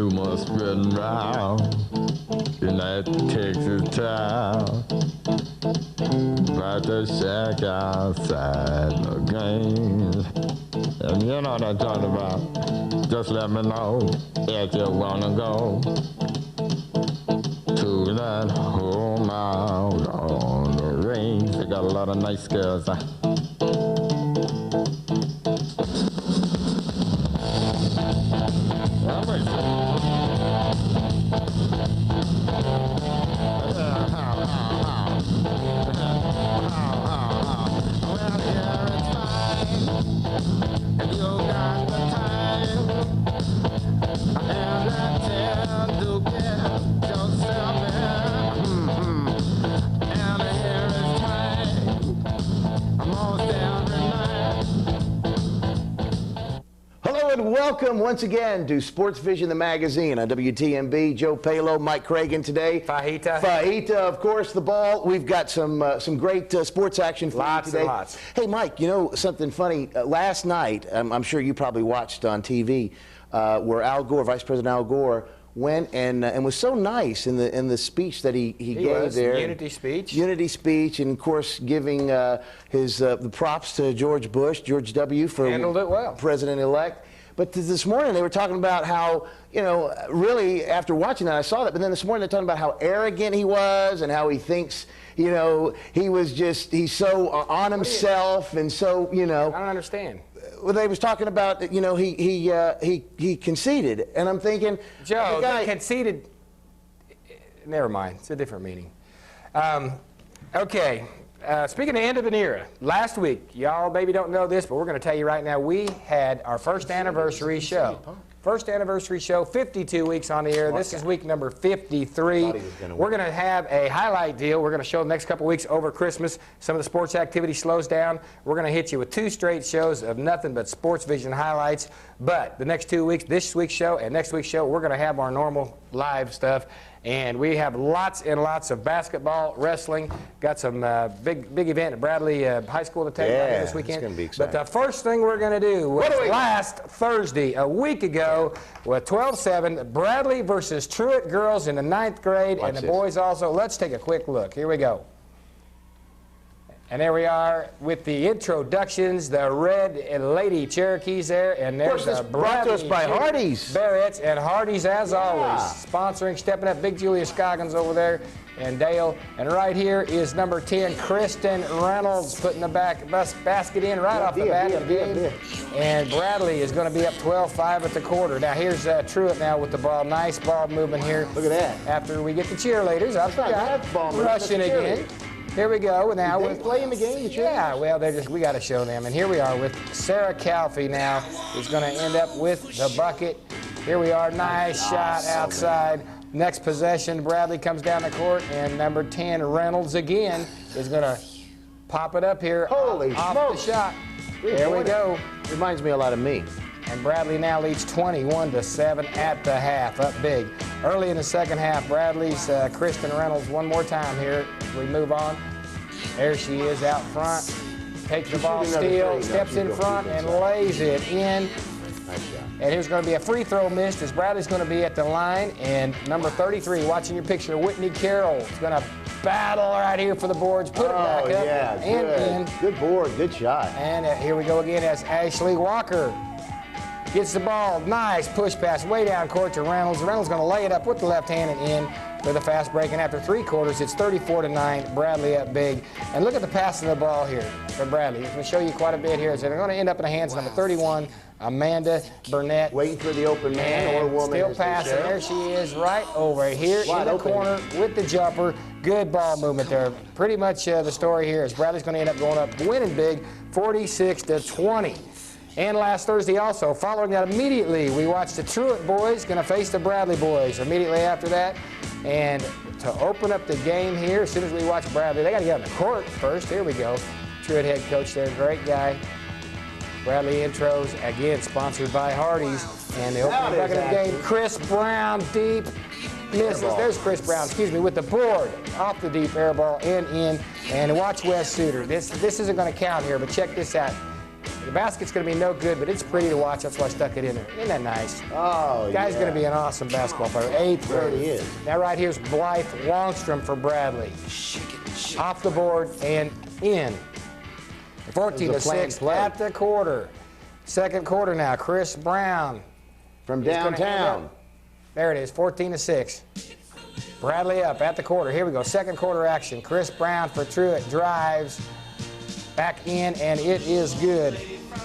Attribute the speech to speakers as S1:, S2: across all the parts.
S1: rumors spreading round in that Texas town about the shack outside the game. And you know what I'm talking about. Just let me know if you wanna go to that home out on the range. They got a lot of nice girls.
S2: Welcome once again to SportsVision, the magazine on WTMB. Joe Palo, Mike Cragen today. Fajita, of course, the ball. We've got some great sports action for you today.
S3: Lots.
S2: Hey, Mike, you know something funny? Last night, I'm sure you probably watched on TV, where Al Gore, Vice President Al Gore, went and was so nice in the speech that he gave there.
S3: Unity
S2: speech, and of course giving the props to George Bush, George W. for
S3: handled it well,
S2: President-elect. But this morning they were talking about how, you know, really after watching that I saw that, but then this morning they're talking about how arrogant he was and how he thinks, you know, he's so on himself and so, you know.
S3: I don't understand.
S2: Well, they was talking about, you know, he conceded, and I'm thinking,
S3: Joe, they conceded. Never mind, it's a different meaning. Okay. Speaking of end of an era, last week, y'all maybe don't know this, but we're going to tell you right now, we had our first anniversary show. First anniversary show, 52 weeks on the air. This is week number 53. We're going to have a highlight deal. We're going to show the next couple weeks over Christmas. Some of the sports activity slows down. We're going to hit you with 2 straight shows of nothing but SportsVision highlights. But the next 2 weeks, this week's show and next week's show, we're going to have our normal live stuff. And we have lots and lots of basketball, wrestling. Got some big event at Bradley High School to take part this weekend.
S2: It's going to be exciting.
S3: But the first thing we're going to do was last Thursday, a week ago, with 12-7, Bradley versus Truett girls in the 9th grade, and the boys also. Let's take a quick look. Here we go. And there we are with the introductions, the red lady Cherokees there, and there's
S2: brought to us by Hardee's.
S3: Barrett's and Hardee's as always, sponsoring, stepping up. Big Julia Scoggins over there, and Dale. And right here is number 10, Kristen Reynolds, putting the basket in right off the bat of the game. And Bradley is going to be up 12-5 at the quarter. Now here's Truett now with the ball. Nice ball movement here.
S2: Look at that.
S3: After we get the cheerleaders, I forgot, rushing again. Here we go. Now
S2: they play in the game?
S3: Yeah, well, we got to show them. And here we are with Sarah Calfee now, who's going to end up with the bucket. Here we are. Nice shot outside. Next possession, Bradley comes down the court, and number 10, Reynolds again, is going to pop it up here.
S2: Holy
S3: off
S2: smokes.
S3: the shot. There we go.
S2: Reminds me a lot of me.
S3: And Bradley now leads 21-7 at the half, up big. Early in the second half, Bradley's Kristen Reynolds one more time here as we move on. There she is out front. Takes the ball, steal, steps in front, and lays it in.
S2: Nice shot.
S3: And here's going to be a free throw missed as Bradley's going to be at the line. And number 33, watching your picture, Whitney Carroll is going to battle right here for the boards. Put it back up and in.
S2: Good board, good shot.
S3: And here we go again as Ashley Walker gets the ball. Nice push pass way down court to Reynolds. Reynolds going to lay it up with the left hand and in with a fast break. And after 3 quarters, it's 34-9. Bradley up big. And look at the passing of the ball here for Bradley. He's going to show you quite a bit here. So they're going to end up in the hands of number 31, Amanda Burnett.
S2: Waiting for the open man or woman.
S3: Still passing. There she is right over here in the corner with the jumper. Good ball movement there. Pretty much the story here is Bradley's going to end up going up, winning big, 46-20. And last Thursday also, following that immediately, we watched the Truett boys going to face the Bradley boys immediately after that. And to open up the game here, as soon as we watch Bradley, they got to get on the court first. Here we go. Truett head coach there, great guy. Bradley intros, again, sponsored by Hardee's. And the opening bucket of the game, Chris Brown, deep. Misses. There's Chris Brown, with the board. Off the deep air ball and in. And watch Wes Suter. This isn't going to count here, but check this out. The basket's going to be no good, but it's pretty to watch. That's why I stuck it in there. Isn't that nice?
S2: Oh,
S3: Guy's
S2: yeah.
S3: going to be an awesome basketball player. 8th grade.
S2: There he is.
S3: Now right here's Blythe Longstrom for Bradley. Off the board and in. 14-6 at the quarter. Second quarter now. Chris Brown.
S2: From downtown.
S3: There it is, 14-6. Bradley up at the quarter. Here we go. Second quarter action. Chris Brown for Truett drives back in, and it is good.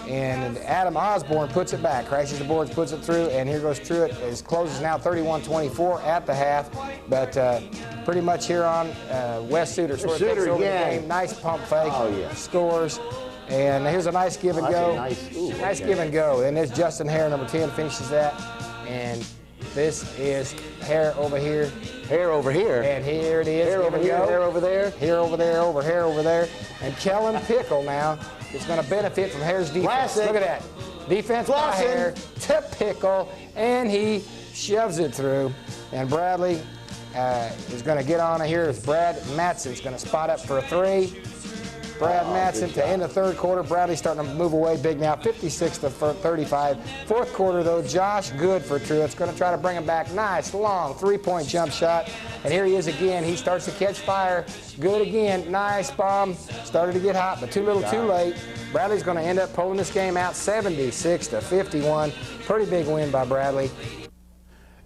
S3: And Adam Osborne puts it back, crashes the boards, puts it through, and here goes Truett. His close is now 31-24 at the half, but pretty much here on Wes Suter sort of takes over the game. Nice pump fake, scores, and here's a nice give and go. Nice give and go. And there's Justin Hare, number 10, finishes that, and this is Hare over here.
S2: Hare over here.
S3: And here it is.
S2: Hare over here, Hare over there.
S3: Here over there, over Hare over there. And Kellen Pickle now is going to benefit from Hare's defense.
S2: Classic.
S3: Look at that. Defense by Hare to Pickle, and he shoves it through. And Bradley is going to get on here as Brad Matson's going to spot up for a three. Brad Matson to end the third quarter. Bradley starting to move away big now, 56-35. Fourth quarter, though, Josh Good for Truett's going to try to bring him back. Nice, long three-point jump shot. And here he is again. He starts to catch fire. Good again. Nice bomb. Started to get hot, but too little too late. Bradley's going to end up pulling this game out 76-51. Pretty big win by Bradley.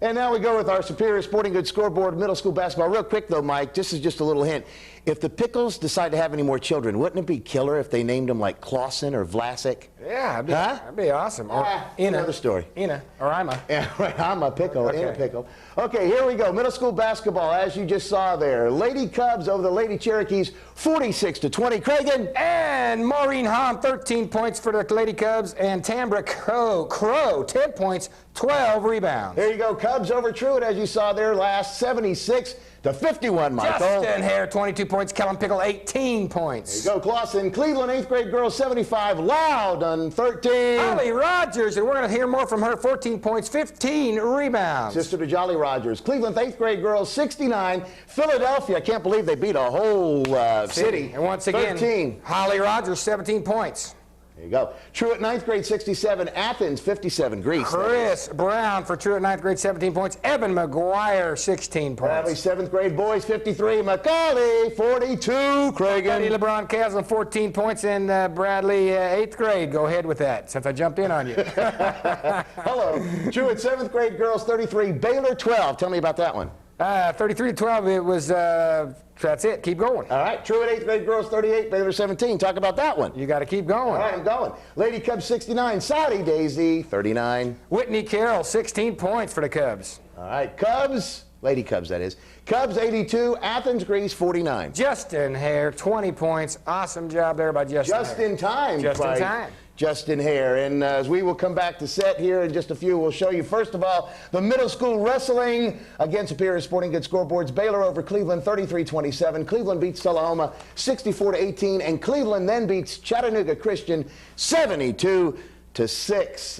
S2: And now we go with our Superior Sporting Goods scoreboard, middle school basketball. Real quick, though, Mike, this is just a little hint. If the Pickles decide to have any more children, wouldn't it be killer if they named them like Clausen or Vlasic?
S3: Yeah, that'd be awesome. Or
S2: another story.
S3: Ina, or Ima.
S2: Yeah, right, I'm a pickle, in a pickle. Okay, here we go. Middle school basketball, as you just saw there. Lady Cubs over the Lady Cherokees, 46-20. Cragen.
S3: And Maureen Hahn, 13 points for the Lady Cubs. And Tambra Crow, 10 points, 12 rebounds.
S2: There you go. Cubs over Truett, as you saw there last, 76-51, Michael.
S3: Justin Hare, 22 points. Kellen Pickle, 18 points.
S2: There you go, Clausen. Cleveland 8th grade girls, 75. Loud on 13.
S3: Holly Rogers, and we're going to hear more from her, 14 points, 15 rebounds.
S2: Sister to Jolly Rogers. Cleveland 8th grade girls, 69. Philadelphia, I can't believe they beat a whole city.
S3: And once again,
S2: 13.
S3: Holly Rogers, 17 points.
S2: There you go. Truett 9th grade, 67. Athens, 57. Greece.
S3: Chris Brown for Truett 9th grade, 17 points. Evan McGuire, 16 points.
S2: Bradley 7th grade boys, 53. Macaulay, 42. Cragen.
S3: LeBron Castle, 14 points. And Bradley, 8th grade. Go ahead with that, since I jumped in on you.
S2: Hello. Truett 7th grade girls, 33. Baylor, 12. Tell me about that one.
S3: 33-12, it was, that's it, keep going.
S2: All right, Truett 8th grade girls, 38, Baylor 17. Talk about that one.
S3: You got to keep going.
S2: All right, I'm going. Lady Cubs 69, Saudi Daisy 39.
S3: Whitney Carroll, 16 points for the Cubs.
S2: All right, Cubs, Lady Cubs that is. Cubs 82, Athens Greece 49.
S3: Justin Hare, 20 points. Awesome job there by Justin
S2: Just
S3: Hare.
S2: in time.
S3: Just in time.
S2: Justin Hare. And as we will come back to set here in just a few, we'll show you, first of all, the middle school wrestling against Superior Sporting Goods scoreboards. Baylor over Cleveland, 33-27. Cleveland beats Tullahoma, 64-18. And Cleveland then beats Chattanooga Christian, 72-6.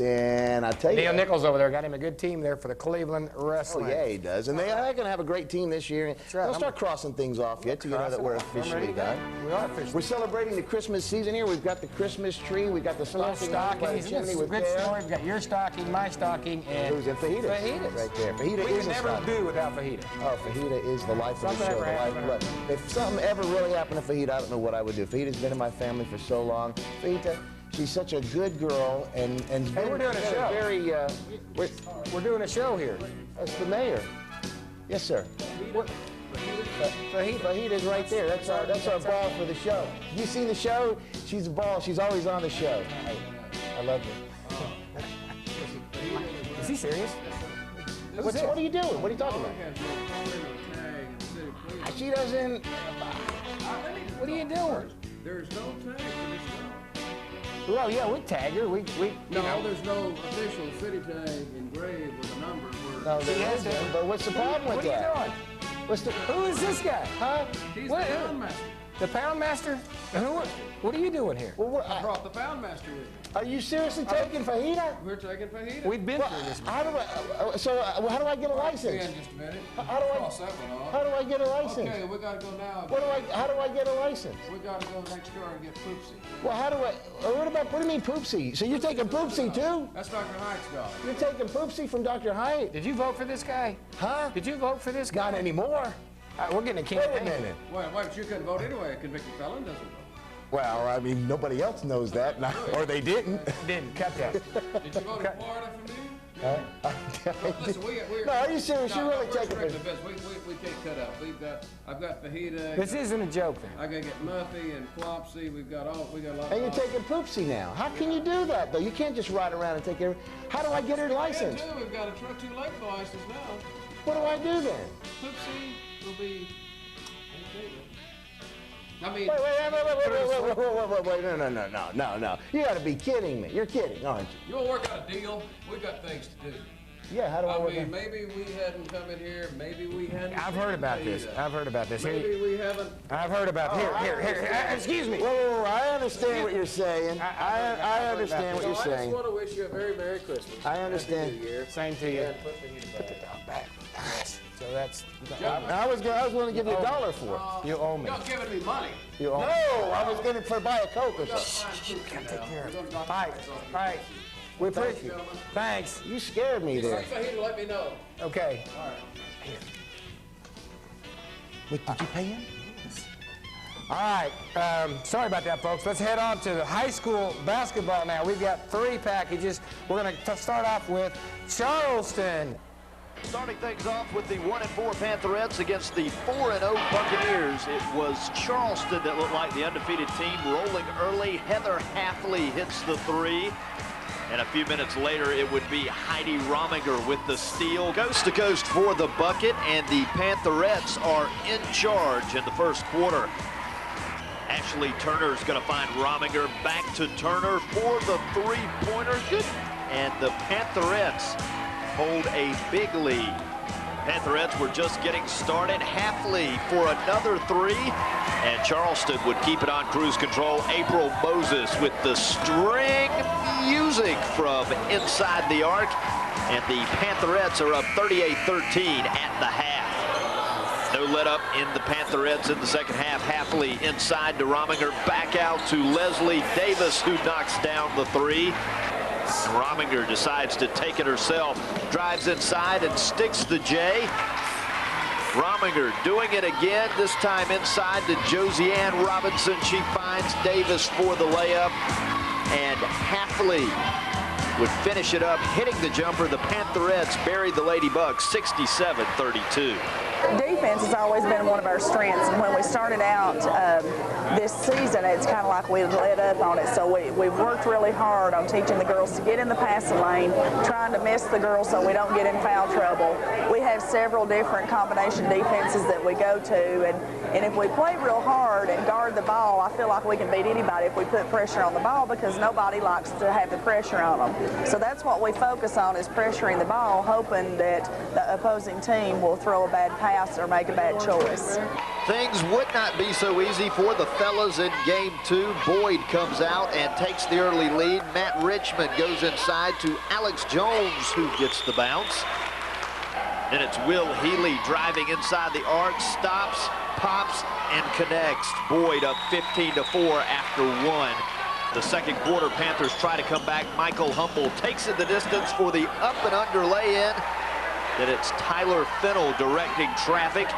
S2: And I tell you,
S3: Neil Nichols over there got him a good team there for the Cleveland wrestling.
S2: Oh, yeah, he does. And they're going to have a great team this year.
S3: That's right.
S2: They'll start crossing things off yet, so you know that we're officially done.
S3: We are officially.
S2: We're celebrating the Christmas season here. We've got the Christmas tree. We've got the stocking by the chimney with
S3: good story. We've got your stocking, my stocking, and
S2: who's in fajitas.
S3: Fajitas.
S2: Right there. Fajita
S3: we
S2: is
S3: can
S2: a
S3: never
S2: stocking.
S3: do without fajita.
S2: Oh, fajita is the life of the show. The lifeblood. If something ever really happened to fajita, I don't know what I would do. Fajita's been in my family for so long. Fajita, she's such a good girl, and
S3: hey, we're doing a show.
S2: Very,
S3: we're doing a show here.
S2: That's the mayor. Yes, sir. Fajita's right there. That's our ball for the show. Have you seen the show? She's a ball. She's always on the show. I love her.
S3: Is he serious?
S2: What are you doing? What are you talking about? She doesn't.
S3: What are you doing?
S4: There's no tag for this show.
S3: Well, yeah, we tag her. We
S4: No, there's no official city tag engraved with a number.
S2: No, there isn't. But what's the problem with that?
S3: What are you doing?
S2: What's the?
S3: Who is this guy?
S2: Huh?
S4: He's
S3: What?
S4: the groundmaster.
S3: The Poundmaster? What are you doing here?
S2: Well,
S4: I brought the Poundmaster with me.
S2: are you seriously taking fajita?
S4: We're taking fajita.
S3: We've been through this.
S2: How do I get a license?
S4: In just a minute.
S2: How do I-
S4: Cross that one off.
S2: How do I get a license?
S4: Okay, we gotta go now.
S2: How do I get a license?
S4: We gotta go next door and get Poopsie.
S2: Well, what do you mean Poopsie? So you're taking Poopsie too?
S4: That's Dr. Hite's dog.
S2: You're taking Poopsie from Dr. Hite?
S3: Did you vote for this guy?
S2: Huh?
S3: Did you vote for this guy?
S2: Not anymore.
S3: We're getting a
S2: Wait
S3: campaign.
S2: a minute.
S4: Wait, but you couldn't vote anyway. A convicted felon doesn't vote.
S2: Well, I mean, nobody else knows that, or they didn't.
S3: Didn't cut that.
S4: Did you vote in Florida for me? Listen, we're
S2: No, are you serious? You're really
S4: we're
S2: taking
S4: strict
S2: it.
S4: to business. We can't cut up. I've got fajita.
S3: This isn't a joke then.
S4: I gotta get Muffy and Flopsy. We got a lot.
S2: And you're taking Poopsie now. How can you do that, though? You can't just ride around and take every... How do I get her license?
S4: Yeah, we've got a two late license now.
S2: What do I do then?
S4: Poopsie will be. I mean,
S2: Wait, no. You gotta be kidding me. You're kidding, aren't you?
S4: you want to work out a deal? We got things to do.
S2: Yeah, how do I
S4: I
S2: work
S4: mean,
S2: out?
S4: maybe we hadn't come in here. Maybe we hadn't.
S3: I've heard about this.
S4: Here.
S3: I've heard about this.
S4: Maybe we haven't.
S3: I've heard about here. Excuse me.
S2: Whoa, I understand what you're saying. I understand what you're
S4: So I just
S2: saying.
S4: want to wish you a very Merry Christmas.
S2: I understand.
S4: Happy New Year.
S3: Same to you.
S4: And put the
S3: Dog back. Yes. So that's.
S2: I was going to give you $1 for it.
S3: You owe me.
S4: You're not giving me money.
S3: You owe me.
S2: No, I was going to buy a Coke or something.
S4: Take care of it.
S3: All right. We appreciate you. Thanks.
S2: You scared me there.
S4: If I hit, let me know.
S3: Okay.
S4: All right.
S2: Wait, did you pay him?
S3: All right. Sorry about that, folks. Let's head on to the high school basketball now. We've got 3 packages. We're going to start off with Charleston.
S5: Starting things off with the 1-4 Pantherettes against the 4-0 Buccaneers. It was Charleston that looked like the undefeated team, rolling early. Heather Halfley hits the 3. And a few minutes later, it would be Heidi Rominger with the steal. Coast to coast for the bucket, and the Pantherettes are in charge in the first quarter. Ashley Turner's going to find Rominger. Back to Turner for the 3-pointer. Good. And the Pantherettes hold a big lead. Pantherettes were just getting started. Halfley for another 3. And Charleston would keep it on cruise control. April Moses with the string music from inside the arc. And the Pantherettes are up 38-13 at the half. No let up in the Pantherettes in the second half. Halfley inside to Rominger. Back out to Leslie Davis, who knocks down the 3. And Rominger decides to take it herself. Drives inside and sticks the J. Rominger doing it again, this time inside to Josianne Robinson. She finds Davis for the layup. And Halfley would finish it up, hitting the jumper. The Pantherettes buried the Lady Bucks 67-32.
S6: Defense has always been one of our strengths, and when we started out this season, it's kind of like we let up on it. So we've worked really hard on teaching the girls to get in the passing lane, trying to miss the girls so we don't get in foul trouble. We have several different combination defenses that we go to, and if we play real hard and guard the ball, I feel like we can beat anybody if we put pressure on the ball, because nobody likes to have the pressure on them. So that's what we focus on, is pressuring the ball, hoping that the opposing team will throw a bad pass or make a bad choice.
S5: Things would not be so easy for the fellas in game 2. Boyd comes out and takes the early lead. Matt Richmond goes inside to Alex Jones, who gets the bounce. Then it's Will Healy driving inside the arc, stops, pops, and connects. Boyd up 15-4 after 1. The second quarter, Panthers try to come back. Michael Humble takes it the distance for the up and under lay-in. Then it's Tyler Fennell directing traffic.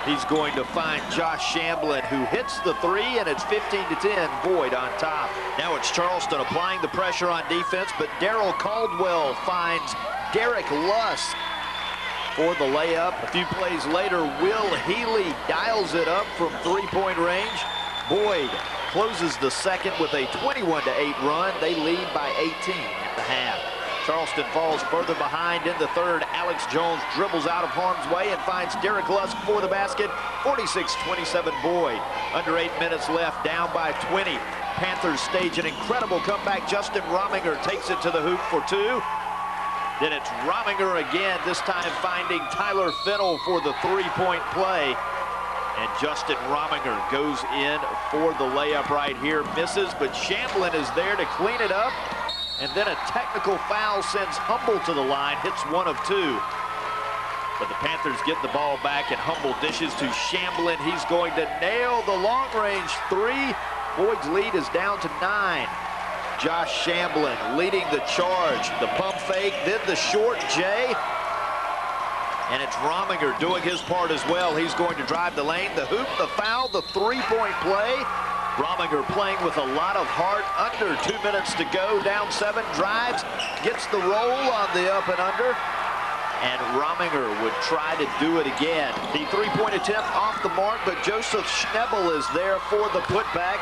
S5: He's going to find Josh Shamblin, who hits the 3, and it's 15-10, Boyd on top. Now it's Charleston applying the pressure on defense, but Daryl Caldwell finds Derek Lusk for the layup. A few plays later, Will Healy dials it up from 3-point range. Boyd closes the second with a 21-8 run. They lead by 18 at the half. Charleston falls further behind in the third. Alex Jones dribbles out of harm's way and finds Derek Lusk for the basket. 46-27 Boyd. Under 8 minutes left, down by 20. Panthers stage an incredible comeback. Justin Rominger takes it to the hoop for 2. Then it's Rominger again, this time finding Tyler Fennell for the 3-point play. And Justin Rominger goes in for the layup right here. Misses, but Shamblin is there to clean it up. And then a technical foul sends Humble to the line. Hits 1 of 2. But the Panthers get the ball back, and Humble dishes to Shamblin. He's going to nail the long-range 3. Boyd's lead is down to 9. Josh Shamblin leading the charge. The pump fake, then the short J. And it's Rominger doing his part as well. He's going to drive the lane, the hoop, the foul, the three-point play. Rominger playing with a lot of heart. Under 2 minutes to go, down 7, drives, gets the roll on the up and under. And Rominger would try to do it again. The three-point attempt off the mark, but Joseph Schnebel is there for the putback.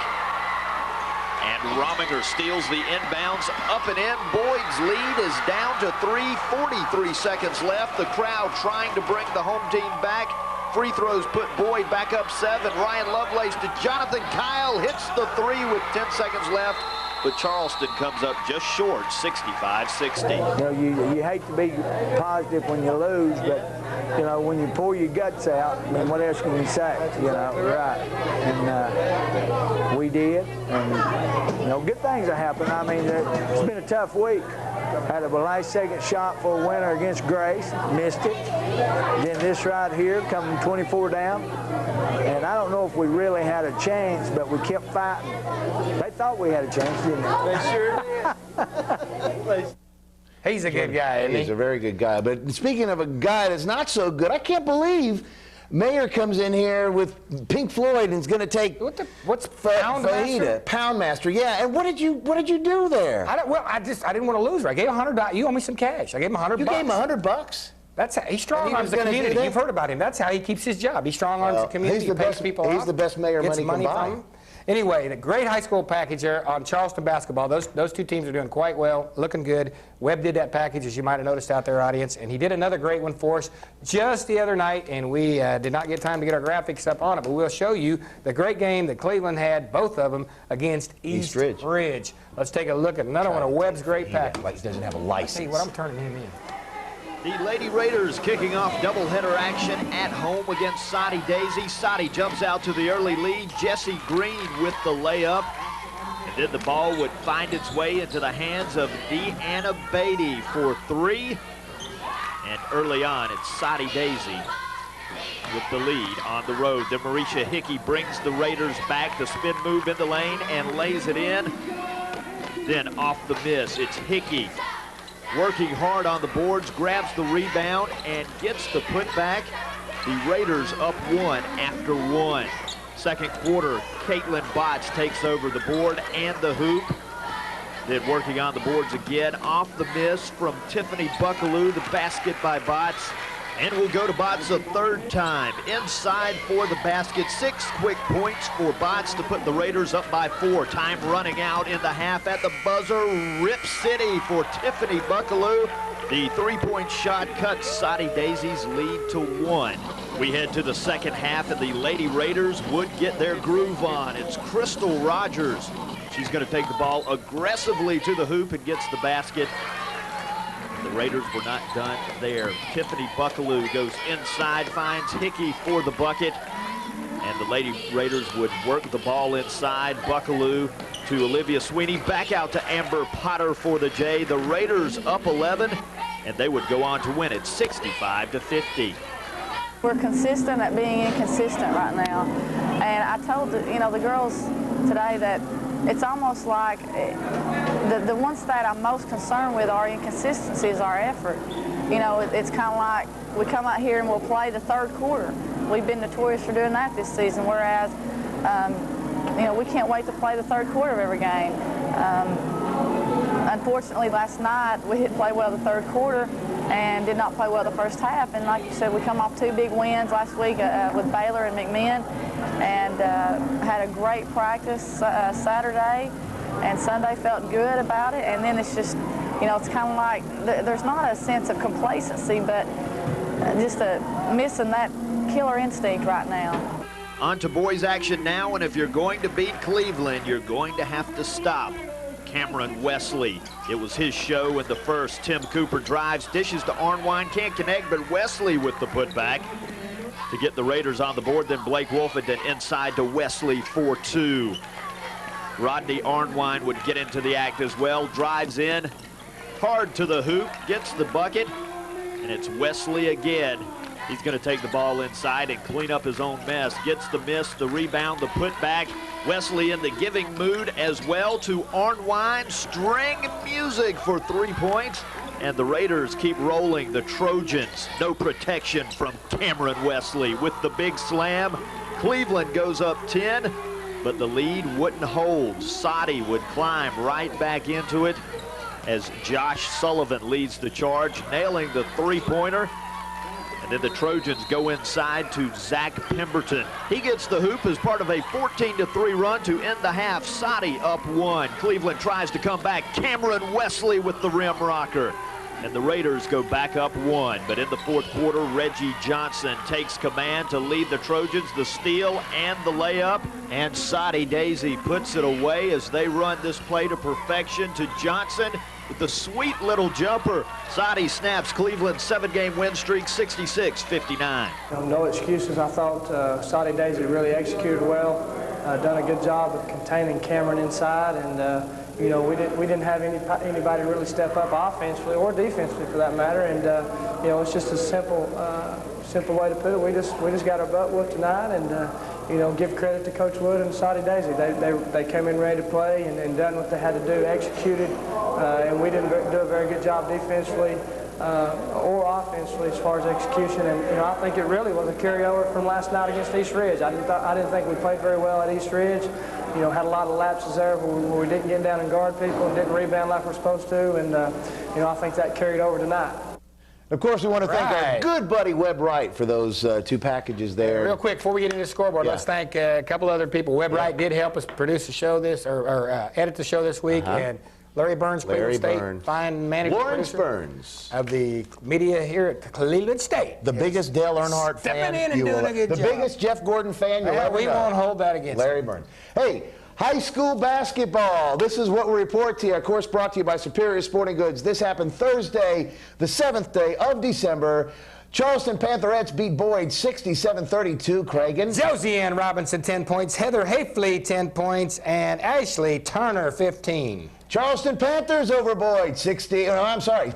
S5: And Rominger steals the inbounds, up and in. Boyd's lead is down to 3, 43 seconds left. The crowd trying to bring the home team back. Free throws put Boyd back up 7. Ryan Lovelace to Jonathan Kyle, hits the 3 with 10 seconds left. But Charleston comes up just short, 65-60.
S7: You know, you hate to be positive when you lose, but, you know, when you pour your guts out, I mean, what else can you say? You know, right. And we did, and, you know, good things have happened. I mean, it's been a tough week. Had a last-second shot for a winner against Grace, missed it. Then this right here, coming 24 down. And I don't know if we really had a chance, but we kept fighting. They thought we had a chance, didn't they?
S2: They sure did.
S3: He's a good guy, isn't he?
S2: He's a very good guy. But speaking of a guy that's not so good, I can't believe Mayor comes in here with Pink Floyd and is going to take
S3: What's Poundmaster?
S2: Poundmaster, yeah. And what did you do there?
S3: I didn't want to lose. I gave him $100. You owe me some cash. I gave him $100.
S2: You gave him $100?
S3: That's how he's strong-arms the community. You've heard about him. That's how he keeps his job. He strong-arms the community.
S2: He's the best
S3: people.
S2: He's the best mayor
S3: gets
S2: money can buy.
S3: from him. Anyway, the great high school package here on Charleston basketball. Those two teams are doing quite well, looking good. Webb did that package, as you might have noticed out there, audience, and he did another great one for us just the other night, and we did not get time to get our graphics up on it, but we'll show you the great game that Cleveland had, both of them, against East Ridge. Let's take a look at another one of Webb's great packages.
S2: Like he doesn't have a license.
S3: See what I'm turning him in.
S5: The Lady Raiders kicking off doubleheader action at home against Soddy Daisy. Soddy jumps out to the early lead. Jesse Green with the layup. And then the ball would find its way into the hands of Deanna Beatty for 3. And early on, it's Soddy Daisy with the lead on the road. Then Marisha Hickey brings the Raiders back. The spin move in the lane and lays it in. Then off the miss, it's Hickey. Working hard on the boards, grabs the rebound, and gets the putback. The Raiders up 1 after 1. Second quarter, Caitlin Botch takes over the board and the hoop. Then working on the boards again, off the miss from Tiffany Buckaloo, the basket by Botch. And we'll go to Botch a third time. Inside for the basket, 6 quick points for Botch to put the Raiders up by 4. Time running out in the half at the buzzer. Rip City for Tiffany Buckaloo. The three-point shot cuts Soddy Daisy's lead to 1. We head to the second half, and the Lady Raiders would get their groove on. It's Crystal Rogers. She's going to take the ball aggressively to the hoop and gets the basket. The Raiders were not done there. Tiffany Buckaloo goes inside, finds Hickey for the bucket. And the Lady Raiders would work the ball inside. Buckaloo to Olivia Sweeney. Back out to Amber Potter for the J. The Raiders up 11, and they would go on to win it 65-50.
S6: We're consistent at being inconsistent right now. And I told the girls today that it's almost like the one stat I'm most concerned with our inconsistency is our effort. You know, it's kind of like we come out here and we'll play the third quarter. We've been notorious for doing that this season, whereas, we can't wait to play the third quarter of every game. Unfortunately, last night we didn't play well the third quarter and did not play well the first half. And like you said, we come off 2 big wins last week with Baylor and McMinn, and had a great practice Saturday, and Sunday felt good about it. And then it's just, it's kind of like there's not a sense of complacency, but just missing that killer instinct right now.
S5: On to boys action now, and if you're going to beat Cleveland, you're going to have to stop Cameron Wesley. It was his show in the first. Tim Cooper drives, dishes to Arnwine, can't connect, but Wesley with the putback. to get the Raiders on the board. Then Blake Wolfenden inside to Wesley for 2. Rodney Arnwine would get into the act as well. Drives in hard to the hoop, gets the bucket, and it's Wesley again. He's going to take the ball inside and clean up his own mess. Gets the miss, the rebound, the putback. Wesley in the giving mood as well to Arnwine. String music for 3 points. And the Raiders keep rolling. The Trojans, no protection from Cameron Wesley with the big slam. Cleveland goes up 10, but the lead wouldn't hold. Sadi would climb right back into it as Josh Sullivan leads the charge, nailing the three-pointer. And then the Trojans go inside to Zach Pemberton. He gets the hoop as part of a 14-3 run to end the half. Sadi up 1. Cleveland tries to come back. Cameron Wesley with the rim rocker. And the Raiders go back up 1. But in the fourth quarter, Reggie Johnson takes command to lead the Trojans, the steal and the layup. And Sadi Daisy puts it away as they run this play to perfection to Johnson with the sweet little jumper. Sadi snaps Cleveland's 7-game win streak, 66-59.
S8: No excuses. I thought Sadi Daisy really executed well, done a good job of containing Cameron inside, and you know, we didn't have anybody really step up offensively or defensively for that matter, and you know, it's just a simple way to put it. We just got our butt whooped tonight, and you know, give credit to Coach Wood and Sadi Daisy. They came in ready to play and done what they had to do, executed, and we didn't do a very good job defensively or offensively as far as execution. And you know, I think it really was a carryover from last night against East Ridge. I didn't think we played very well at East Ridge. You know, had a lot of lapses there where we didn't get down and guard people and didn't rebound like we're supposed to, and you know, I think that carried over tonight.
S2: Of course, we want to thank our good buddy Webb Wright for those 2 packages there.
S3: Real quick, before we get into the scoreboard, let's thank a couple other people. Webb Wright did help us produce the show or edit the show this week, and Larry Burns, Cleveland State, fine manager,
S2: Lawrence Burns
S3: of the media here at Cleveland State.
S2: The biggest Dale Earnhardt fan.
S3: Stepping in and doing a good job.
S2: The biggest Jeff Gordon fan you'll ever know.
S3: We won't hold that against
S2: Larry Burns. Hey, high school basketball. This is what we report to you. Of course, brought to you by Superior Sporting Goods. This happened Thursday, the 7th day of December. Charleston Pantherettes beat Boyd 67-32. Cragen.
S3: Josianne Robinson, 10 points. Heather Hafley, 10 points. And Ashley Turner, 15.
S2: Charleston Panthers over Boyd,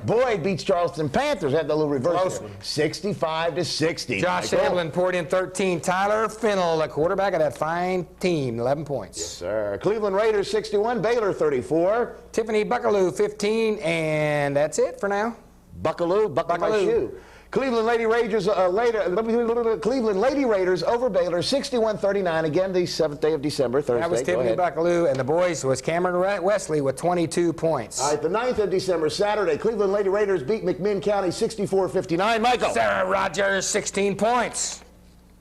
S2: Boyd beats Charleston Panthers. Had the little reverse there. 65-60.
S3: Josh Hamlin poured in 13. Tyler Fennell, the quarterback of that fine team, 11 points.
S2: Yes, sir. Cleveland Raiders 61, Baylor 34.
S3: Tiffany Buckaloo, 15, and that's it for now.
S2: Buckaloo, buckle my shoe. Cleveland Lady Raiders over Baylor 61-39. Again, the 7th day of December, Thursday.
S3: That was Tiffany Buckaloo, and the boys was Cameron Wesley with 22 points.
S2: All right, the 9th of December, Saturday, Cleveland Lady Raiders beat McMinn County 64-59. Michael.
S3: Sarah Rogers, 16 points.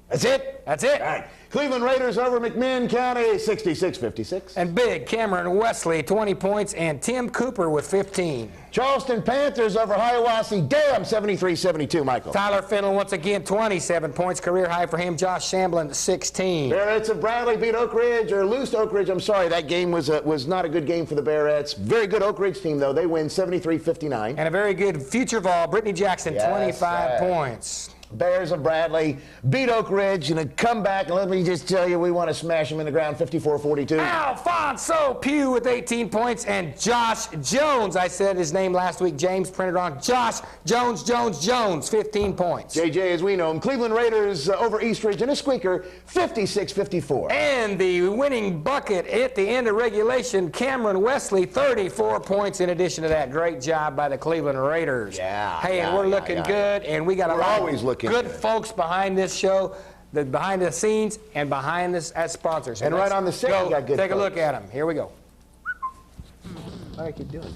S2: That's it?
S3: That's it.
S2: All right. Cleveland Raiders over McMinn County 66-56.
S3: And big Cameron Wesley, 20 points, and Tim Cooper with 15.
S2: Charleston Panthers over Hiawassee Dam 73-72, Michael.
S3: Tyler Fennell once again 27 points, career high for him. Josh Shamblin 16.
S2: Barretts of Bradley beat Oak Ridge, or loosed Oak Ridge. I'm sorry, that game was not a good game for the Barretts. Very good Oak Ridge team though. They win 73-59.
S3: And a very good future ball, Brittany Jackson, 25 points.
S2: Bears of Bradley beat Oak Ridge, and come back, and let me just tell you, we want to smash them in the ground 54-42.
S3: Alfonso Pugh with 18 points, and Josh Jones, I said his name last week, James printed on Josh Jones, 15 points.
S2: JJ, as we know him. Cleveland Raiders over East Ridge in a squeaker, 56-54.
S3: And the winning bucket at the end of regulation, Cameron Wesley, 34 points in addition to that. Great job by the Cleveland Raiders. Hey, and we're looking good, and we got a lot of good folks behind this show, behind the scenes and behind this as sponsors.
S2: And right on the set, you got good
S3: Take
S2: folks.
S3: a look at them. Here we go.
S2: All right, keep doing it.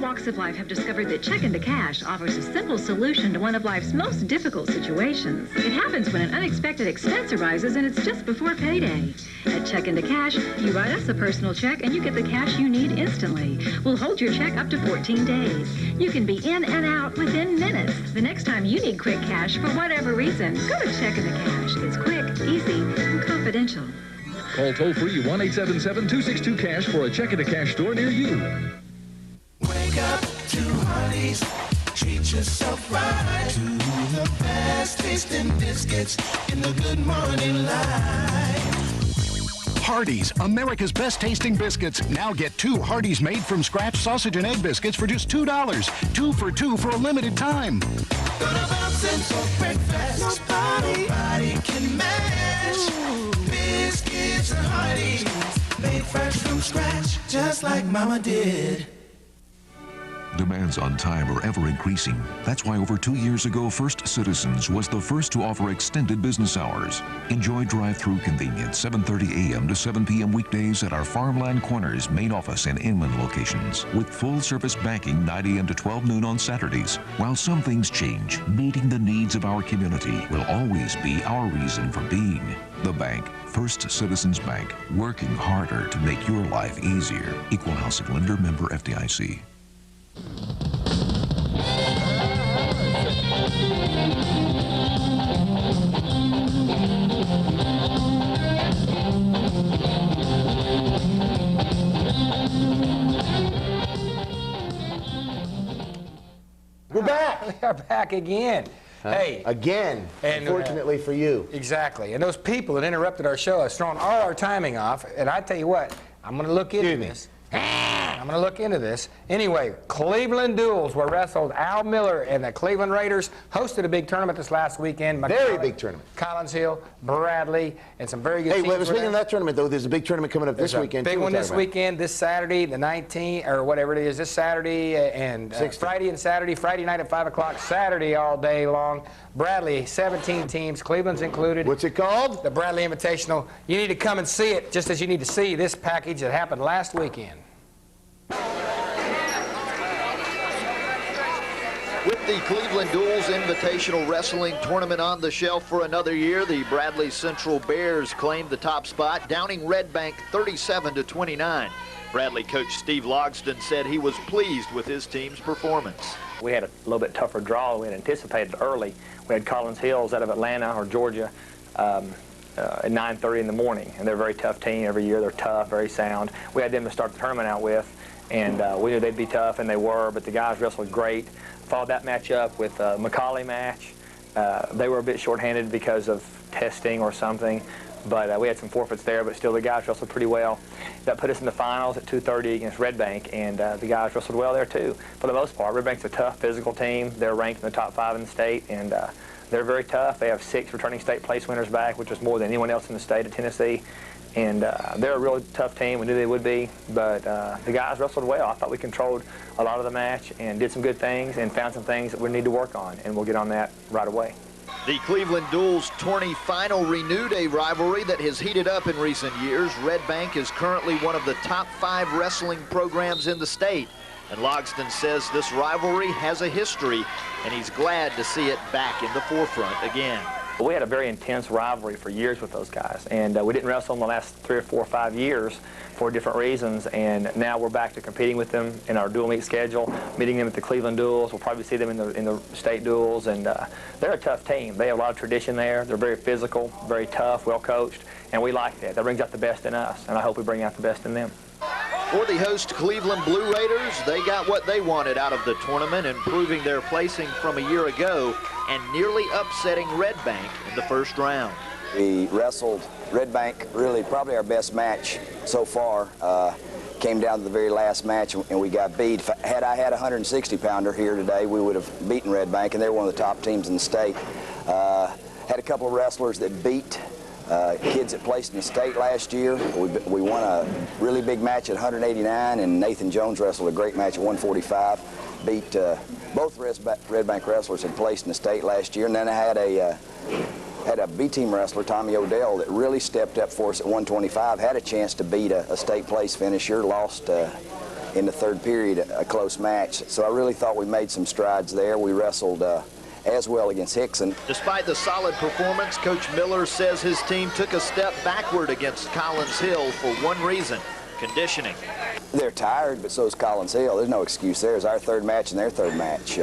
S9: walks of life have discovered that Check Into Cash offers a simple solution to one of life's most difficult situations. It happens when an unexpected expense arises and it's just before payday. At Check Into Cash, you write us a personal check and you get the cash you need instantly. We'll hold your check up to 14 days. You can be in and out within minutes. The next time you need quick cash for whatever reason, go to Check Into Cash. It's quick, easy, and confidential.
S10: Call toll-free 1-877-262-CASH for a Check Into Cash store near you.
S11: Wake up to Hardee's. Treat yourself right to the best tasting biscuits in the Good Morning Light.
S12: Hardee's, America's best tasting biscuits. Now get 2 Hardee's made from scratch sausage and egg biscuits for just $2. 2 for $2 for a limited time.
S11: Gonna bounce for breakfast. Nobody can match. Biscuits and Hardee's, made fresh from scratch, just like Mama did.
S13: Demands on time are ever increasing. That's why over 2 years ago, First Citizens was the first to offer extended business hours. Enjoy drive-through convenience, 7:30 a.m. to 7 p.m. weekdays at our Farmland Corners main office and Inman locations, with full-service banking 9 a.m. to 12 noon on Saturdays. While some things change, meeting the needs of our community will always be our reason for being. The bank, First Citizens Bank, working harder to make your life easier. Equal housing lender, member FDIC.
S2: We're back.
S3: We are back again. Hey.
S2: Again,
S3: and,
S2: unfortunately for you.
S3: Exactly. And those people that interrupted our show has thrown all our timing off. And I tell you what, I'm going to look into this. I'm going to look into this. Anyway, Cleveland duels were wrestled. Al Miller and the Cleveland Raiders hosted a big tournament this last weekend.
S2: Very big tournament.
S3: Collins Hill, Bradley, and some very good teams.
S2: Hey, speaking of that tournament, though, there's a big tournament coming up this weekend.
S3: Big one this weekend, this Saturday, the 19th, or whatever it is, this Saturday, and Friday and Saturday, Friday night at 5 o'clock, Saturday all day long. Bradley, 17 teams, Cleveland's included.
S2: What's it called?
S3: The Bradley Invitational. You need to come and see it, just as you need to see this package that happened last weekend.
S5: With the Cleveland Duels Invitational Wrestling Tournament on the shelf for another year, the Bradley Central Bears claimed the top spot, downing Red Bank 37-29. Bradley coach Steve Logsdon said he was pleased with his team's performance.
S14: We had a little bit tougher draw than we had anticipated early. We had Collins Hills out of Atlanta or Georgia at 9:30 in the morning, and they're a very tough team every year. They're tough, very sound. We had them to start the tournament out with, and we knew they'd be tough, and they were, but the guys wrestled great. Followed that match up with a McCauley match. They were a bit shorthanded because of testing or something, but we had some forfeits there, but still the guys wrestled pretty well. That put us in the finals at 2:30 against Red Bank, and the guys wrestled well there too. For the most part, Red Bank's a tough physical team. They're ranked in the top 5 in the state, and they're very tough. They have 6 returning state place winners back, which is more than anyone else in the state of Tennessee. And they're a really tough team. We knew they would be, but the guys wrestled well. I thought we controlled a lot of the match and did some good things and found some things that we need to work on, and we'll get on that right away.
S5: The Cleveland Duels tourney final renewed a rivalry that has heated up in recent years. Red Bank is currently one of the top 5 wrestling programs in the state, and Logsdon says this rivalry has a history, and he's glad to see it back in the forefront again.
S14: We had a very intense rivalry for years with those guys, and we didn't wrestle in the last 3 or 4 or 5 years for different reasons, and now we're back to competing with them in our dual meet schedule, meeting them at the Cleveland Duels. We'll probably see them in the state duels, and they're a tough team. They have a lot of tradition there. They're very physical, very tough, well coached, and we like that. That brings out the best in us, and I hope we bring out the best in them.
S5: For the host Cleveland Blue Raiders, they got what they wanted out of the tournament, improving their placing from a year ago and nearly upsetting Red Bank in the first round.
S15: We wrestled Red Bank, really probably our best match so far. Came down to the very last match and we got beat. Had I had a 160-pounder here today, we would have beaten Red Bank, and they're one of the top teams in the state. Had a couple of wrestlers that beat kids that placed in the state last year. We won a really big match at 189, and Nathan Jones wrestled a great match at 145. Beat both Red Bank wrestlers had placed in the state last year, and then I had a B-team wrestler, Tommy Odell, that really stepped up for us at 125. Had a chance to beat a state place finisher, lost in the third period, a close match. So I really thought we made some strides there. We wrestled as well against Hickson.
S5: Despite the solid performance, Coach Miller says his team took a step backward against Collins Hill for one reason: conditioning.
S15: They're tired, but so is Collins Hill. There's no excuse there. It's our third match and their third match.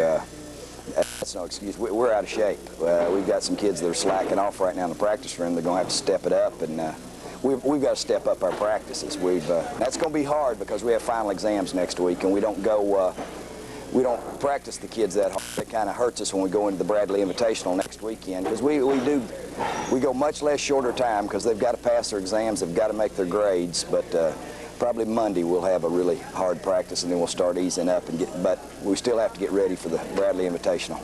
S15: That's no excuse. We're out of shape. We've got some kids that are slacking off right now in the practice room. They're going to have to step it up, and we've got to step up our practices. That's going to be hard because we have final exams next week, and we don't practice the kids that hard. It kind of hurts us when we go into the Bradley Invitational next weekend, because we go much less shorter time because they've got to pass their exams, they've got to make their grades, but probably Monday we'll have a really hard practice, and then we'll start easing up but we still have to get ready for the Bradley Invitational.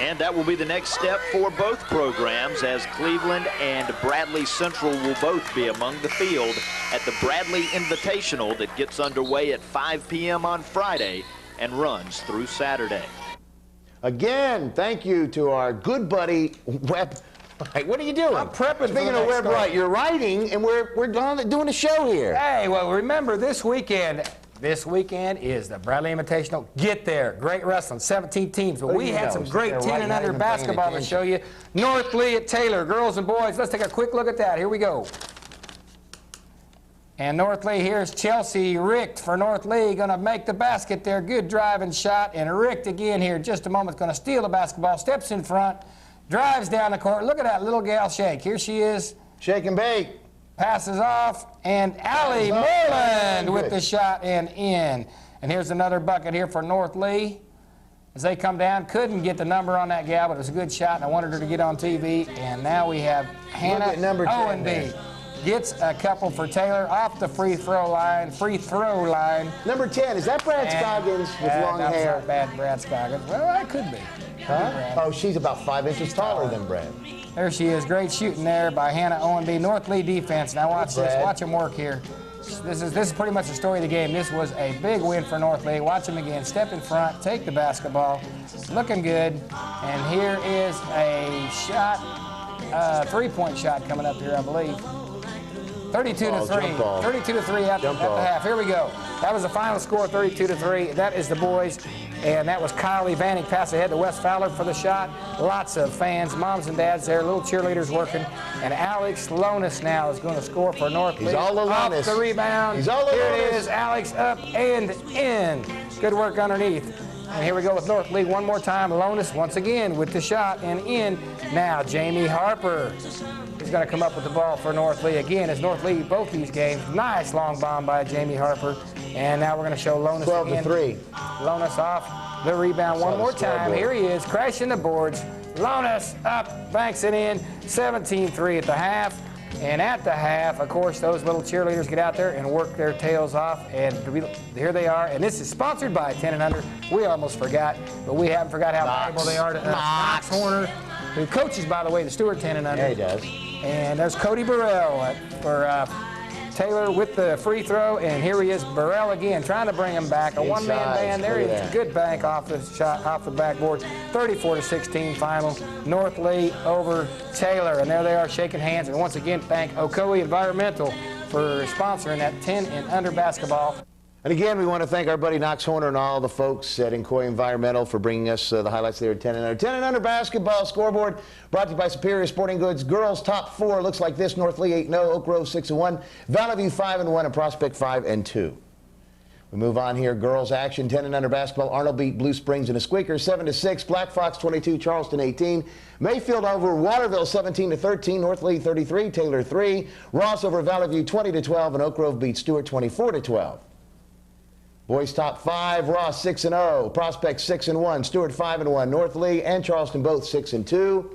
S5: And that will be the next step for both programs, as Cleveland and Bradley Central will both be among the field at the Bradley Invitational that gets underway at 5 p.m. on Friday and runs through Saturday.
S2: Again, thank you to our good buddy Web. What are you doing?
S3: I'm prepping.
S2: Speaking of Web Right, you're writing, and we're doing a show here.
S3: Hey, well, remember this weekend. This weekend is the Bradley Invitational. Get there. Great wrestling, 17 teams. But we had some great 10 and under basketball to show you. North Lee at Taylor, girls and boys. Let's take a quick look at that. Here we go. And North Lee, here's Chelsea Richt for North Lee, going to make the basket there. Good driving shot. And Richt again here in just a moment, going to steal the basketball, steps in front, drives down the court. Look at that little gal shake. Here she is.
S2: Shake and bake.
S3: Passes off, and Allie Moreland with the shot and in. And here's another bucket here for North Lee. As they come down, couldn't get the number on that gal, but it was a good shot, and I wanted her to get on TV. And now we have Hannah Owenby. Gets a couple for Taylor off the free throw line.
S2: Number 10, is that Brad Scoggins with long hair?
S3: Not bad, Brad Scoggins. Well, that could be.
S2: Huh? Oh, she's about 5 inches taller than Brad.
S3: There she is. Great shooting there by Hannah Owenby. North Lee defense. Now watch this. Watch them work here. This is pretty much the story of the game. This was a big win for North Lee. Watch them again. Step in front. Take the basketball. Looking good. And here is a shot, three-point shot coming up here, I believe. 32 to 3. 32 to 3 at the half. Here we go. That was the final score, 32 to 3. That is the boys. And that was Kylie Vanning pass ahead to Wes Fowler for the shot. Lots of fans, moms and dads there, little cheerleaders working. And Alex Lonis now is going to score for North Lee.
S2: He's all alone.
S3: Off the rebound.
S2: He's all alone.
S3: Here it is, Alex up and in. Good work underneath. And here we go with North Lee one more time. Lonis once again with the shot and in. Now Jamie Harper is going to come up with the ball for North Lee again. As North Lee both these games. Nice long bomb by Jamie Harper. And now we're going to show Lonis
S2: 12
S3: again.
S2: to 3.
S3: Lonis off the rebound one more time. Here he is, crashing the boards. Lonis up, banks it in. 17-3 at the half. And at the half, of course, those little cheerleaders get out there and work their tails off. And here they are. And this is sponsored by 10 and Under. We almost forgot, but we haven't forgot how valuable they are to Knox Horner, who coaches, by the way, the Stewart 10 and Under.
S2: Yeah, he does.
S3: And there's Cody Burrell for Taylor with the free throw, and here he is, Burrell again, trying to bring him back. A one-man band. There he is. Good bank off the shot, off the backboard. 34-16 final. North Lee over Taylor, and there they are shaking hands. And once again, thank Ocoee Environmental for sponsoring that 10 and under basketball.
S2: And again, we want to thank our buddy Knox Horner and all the folks at Ocoee Environmental for bringing us the highlights there at 10 and under. 10 and under basketball scoreboard brought to you by Superior Sporting Goods. Girls top 4 looks like this: North Lee 8-0, Oak Grove 6-1, Valley View 5-1, and Prospect 5-2. We move on here. Girls action, 10 and under basketball. Arnold beat Blue Springs in a squeaker 7-6. Black Fox 22, Charleston 18. Mayfield over Waterville 17-13. North Lee 33, Taylor 3. Ross over Valley View 20-12, and Oak Grove beat Stewart 24-12. Boys top 5, Ross 6-0, Prospect 6-1, Stewart 5-1, North Lee and Charleston both 6-2.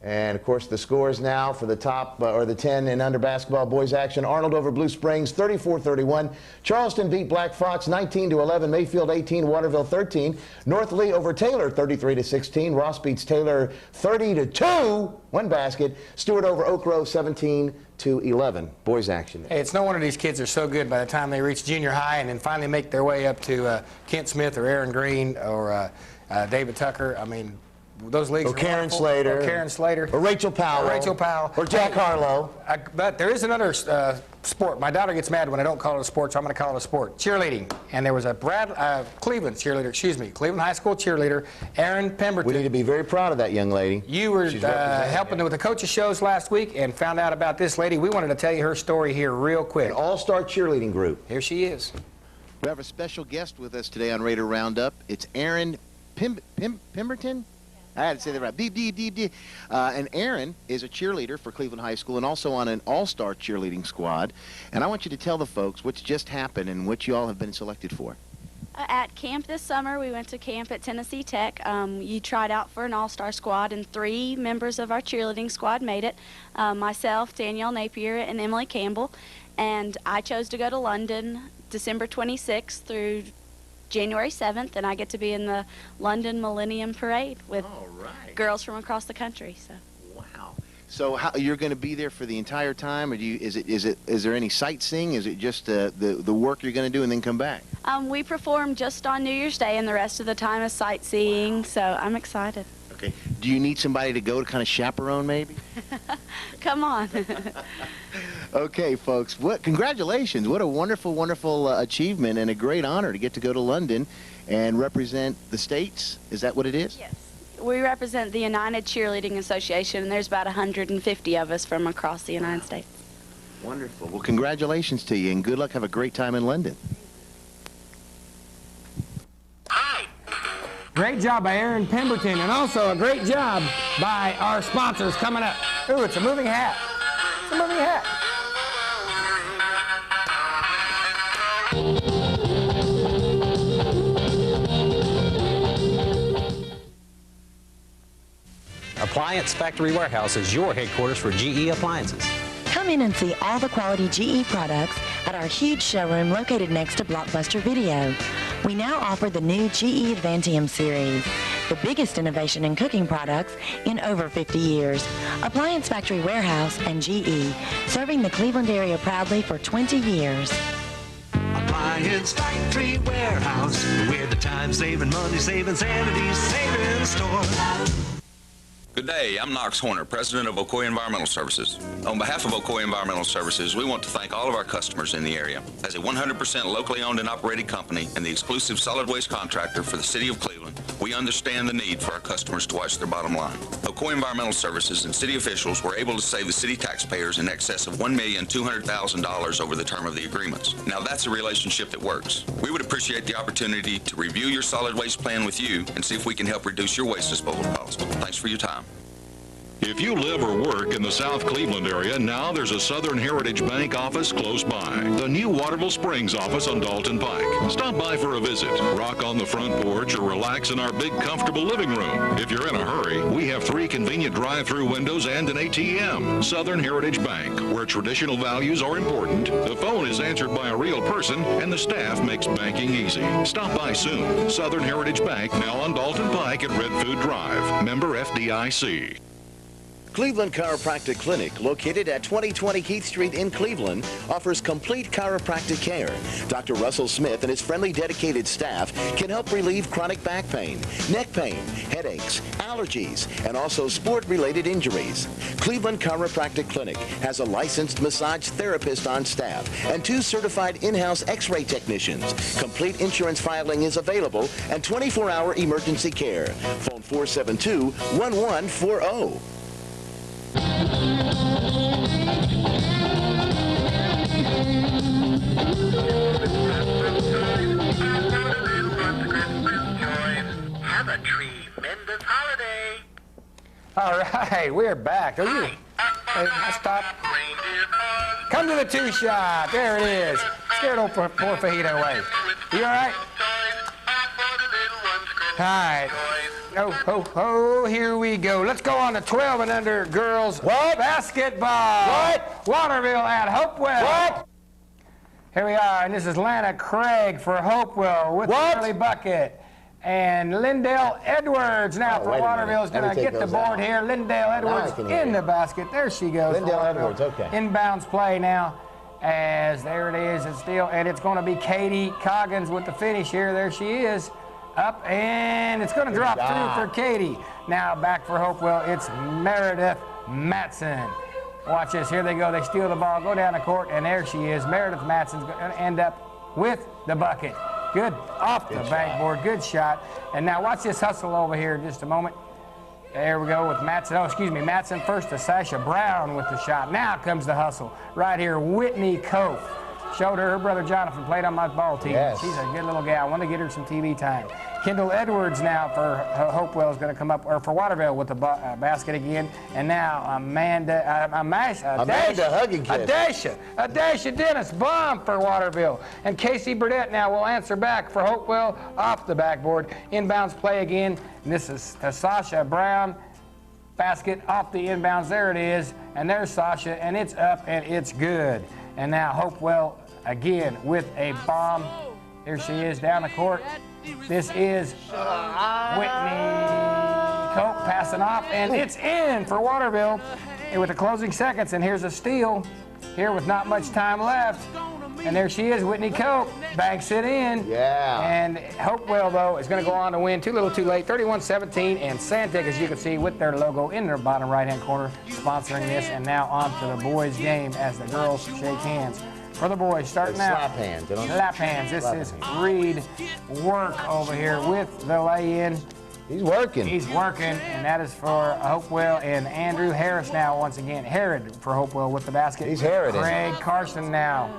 S2: And of course the scores now for the top or the 10 and under basketball boys action: Arnold over Blue Springs 34-31, Charleston beat Black Fox 19-11, Mayfield 18, Waterville 13, North Lee over Taylor 33-16, Ross beats Taylor 30-2, one basket, Stewart over Oak Grove 17-11. Boys action.
S3: Hey, it's no wonder these kids are so good by the time they reach junior high and then finally make their way up to Kent Smith or Aaron Green or David Tucker. I mean, those leagues.
S2: Or Karen Slater.
S3: Or Karen Slater.
S2: Or Rachel Powell.
S3: Or Rachel Powell.
S2: Or Jack Harlow.
S3: But there is another sport. My daughter gets mad when I don't call it a sport, so I'm going to call it a sport. Cheerleading. And there was a Cleveland cheerleader, Cleveland High School cheerleader, Erin Pemberton.
S2: We need to be very proud of that young lady.
S3: You were helping with the coaches shows last week and found out about this lady. We wanted to tell you her story here real quick.
S2: An all-star cheerleading group.
S3: Here she is.
S16: We have a special guest with us today on Raider Roundup. It's Erin Pemberton? I had to say that right. Beep. And Erin is a cheerleader for Cleveland High School and also on an all-star cheerleading squad. And I want you to tell the folks what's just happened and what you all have been selected for.
S17: At camp this summer, we went to camp at Tennessee Tech. You tried out for an all-star squad, and 3 members of our cheerleading squad made it. Myself, Danielle Napier, and Emily Campbell. And I chose to go to London December 26th through January 7th, and I get to be in the London Millennium Parade with girls from across the country. So.
S16: Wow. So you're going to be there for the entire time, or is there any sightseeing? Is it just the work you're going to do and then come back?
S17: We perform just on New Year's Day, and the rest of the time is sightseeing. So I'm excited.
S16: Okay. Do you need somebody to go to kind of chaperone, maybe?
S17: Come on.
S16: Okay, folks. Congratulations. What a wonderful, wonderful achievement and a great honor to get to go to London and represent the States. Is that what it is?
S17: Yes. We represent the United Cheerleading Association, and there's about 150 of us from across the United States.
S16: Wonderful. Well, congratulations to you, and good luck. Have a great time in London.
S3: Great job by Erin Pemberton, and also a great job by our sponsors coming up. Ooh, it's a moving hat. It's a moving hat.
S18: Appliance Factory Warehouse is your headquarters for GE appliances.
S19: Come in and see all the quality GE products at our huge showroom located next to Blockbuster Video. We now offer the new GE Advantium series, the biggest innovation in cooking products in over 50 years. Appliance Factory Warehouse and GE, serving the Cleveland area proudly for 20 years.
S11: Appliance Factory Warehouse, we're the time-saving, money-saving, sanity-saving store.
S20: Good day, I'm Knox Horner, President of Ocoee Environmental Services. On behalf of Ocoee Environmental Services, we want to thank all of our customers in the area. As a 100% locally owned and operated company and the exclusive solid waste contractor for the City of Cleveland, we understand the need for our customers to watch their bottom line. Ocoee Environmental Services and city officials were able to save the city taxpayers in excess of $1,200,000 over the term of the agreements. Now that's a relationship that works. We would appreciate the opportunity to review your solid waste plan with you and see if we can help reduce your waste disposal costs. Thanks for your time.
S21: If you live or work in the South Cleveland area, now there's a Southern Heritage Bank office close by. The new Waterville Springs office on Dalton Pike. Stop by for a visit, rock on the front porch, or relax in our big, comfortable living room. If you're in a hurry, we have 3 convenient drive-through windows and an ATM. Southern Heritage Bank, where traditional values are important. The phone is answered by a real person, and the staff makes banking easy. Stop by soon. Southern Heritage Bank, now on Dalton Pike at Red Food Drive. Member FDIC.
S22: Cleveland Chiropractic Clinic, located at 2020 Keith Street in Cleveland, offers complete chiropractic care. Dr. Russell Smith and his friendly, dedicated staff can help relieve chronic back pain, neck pain, headaches, allergies, and also sport-related injuries. Cleveland Chiropractic Clinic has a licensed massage therapist on staff and 2 certified in-house x-ray technicians. Complete insurance filing is available and 24-hour emergency care. Phone 472-1140.
S11: Have a tremendous holiday.
S3: All right, we're back. Are you? Hey, stop. Come to the 2-shot. There it is. Scared old poor fajito away. You all right? All right. Oh, ho, ho, here we go. Let's go on to 12 and under girls basketball. What? Waterville at Hopewell. What? Here we are, and this is Lana Craig for Hopewell with the early bucket. And Lindell Edwards now for Waterville is going to get the board here. Lindell Edwards in the basket. There she goes.
S2: Lindell Edwards, okay.
S3: Inbounds play now. As there it is, it's still, and it's going to be Katie Coggins with the finish here. There she is. Up, and it's going to drop through for Katie. Now back for Hopewell, it's Meredith Matson. Watch this. Here they go. They steal the ball, go down the court, and there she is. Meredith Matson's going to end up with the bucket. Good off the backboard. Good shot. And now watch this hustle over here in just a moment. There we go with Matson. Oh, excuse me. Matson first to Sasha Brown with the shot. Now comes the hustle. Right here, Whitney Cope. Showed her brother Jonathan played on my ball team.
S2: Yes.
S3: She's a good little gal. I want to get her some TV time. Kendall Edwards now for Hopewell is going to come up, or for Waterville with the basket again. And now Amanda Adasha Dennis bomb for Waterville. And Casey Burdett now will answer back for Hopewell off the backboard. Inbounds play again. And this is to Sasha Brown. Basket off the inbounds. There it is. And there's Sasha, and it's up and it's good. And now Hopewell again with a bomb. Here she is down the court. This is Whitney Cope passing off, and it's in for Waterville. And with the closing seconds, and here's a steal here with not much time left. And there she is, Whitney Cope, banks it in.
S2: Yeah.
S3: And Hopewell, though, is going to go on to win too little too late, 31-17. And Santec, as you can see, with their logo in their bottom right-hand corner, sponsoring this. And now on to the boys' game as the girls shake hands. For the boys, starting out.
S2: Slap hands.
S3: Slap hands. This is Reed Work over here with the lay-in.
S2: He's working.
S3: He's working, and that is for Hopewell and Andrew Harris now once again. Herod for Hopewell with the basket.
S2: He's Herod.
S3: Craig Carson now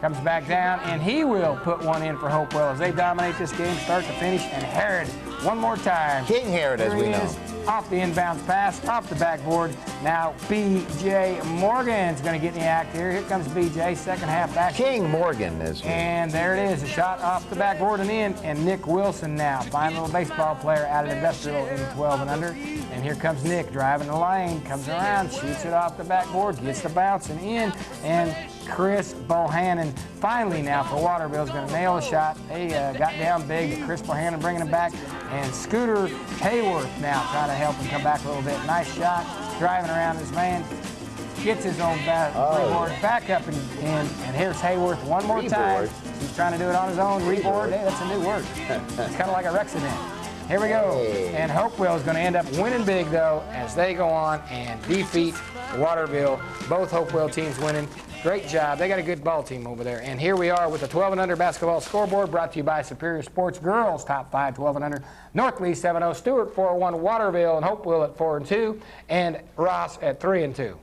S3: comes back down, and he will put one in for Hopewell as they dominate this game start to finish. And Herod one more time.
S2: King Herod, as we know.
S3: Off the inbounds pass, off the backboard. Now B.J. Morgan's going to get in the act here. Here comes B.J. second half action.
S2: King Morgan is.
S3: And there it is, a shot off the backboard and in. And Nick Wilson now, fine little baseball player out of Industrial in 12 and under. And here comes Nick driving the lane, comes around, shoots it off the backboard, gets the bounce and in. And Chris Bohannon finally now for Waterville is going to nail the shot. They got down big, but Chris Bohannon bringing him back. And Scooter Hayworth now trying to help him come back a little bit. Nice shot, driving around his man. Gets his own reboard back up and in. And here's Hayworth one more time. He's trying to do it on his own. Reboard, hey, that's a new word. It's kind of like a Rexident. Here we go. And Hopewell is going to end up winning big, though, as they go on and defeat Waterville. Both Hopewell teams winning. Great job. They got a good ball team over there. And here we are with the 12 and under basketball scoreboard brought to you by Superior Sports. Girls top 5, 12 and under. North Lee 7-0, Stewart 4-1, Waterville and Hopewell at 4-2, and Ross at 3-2.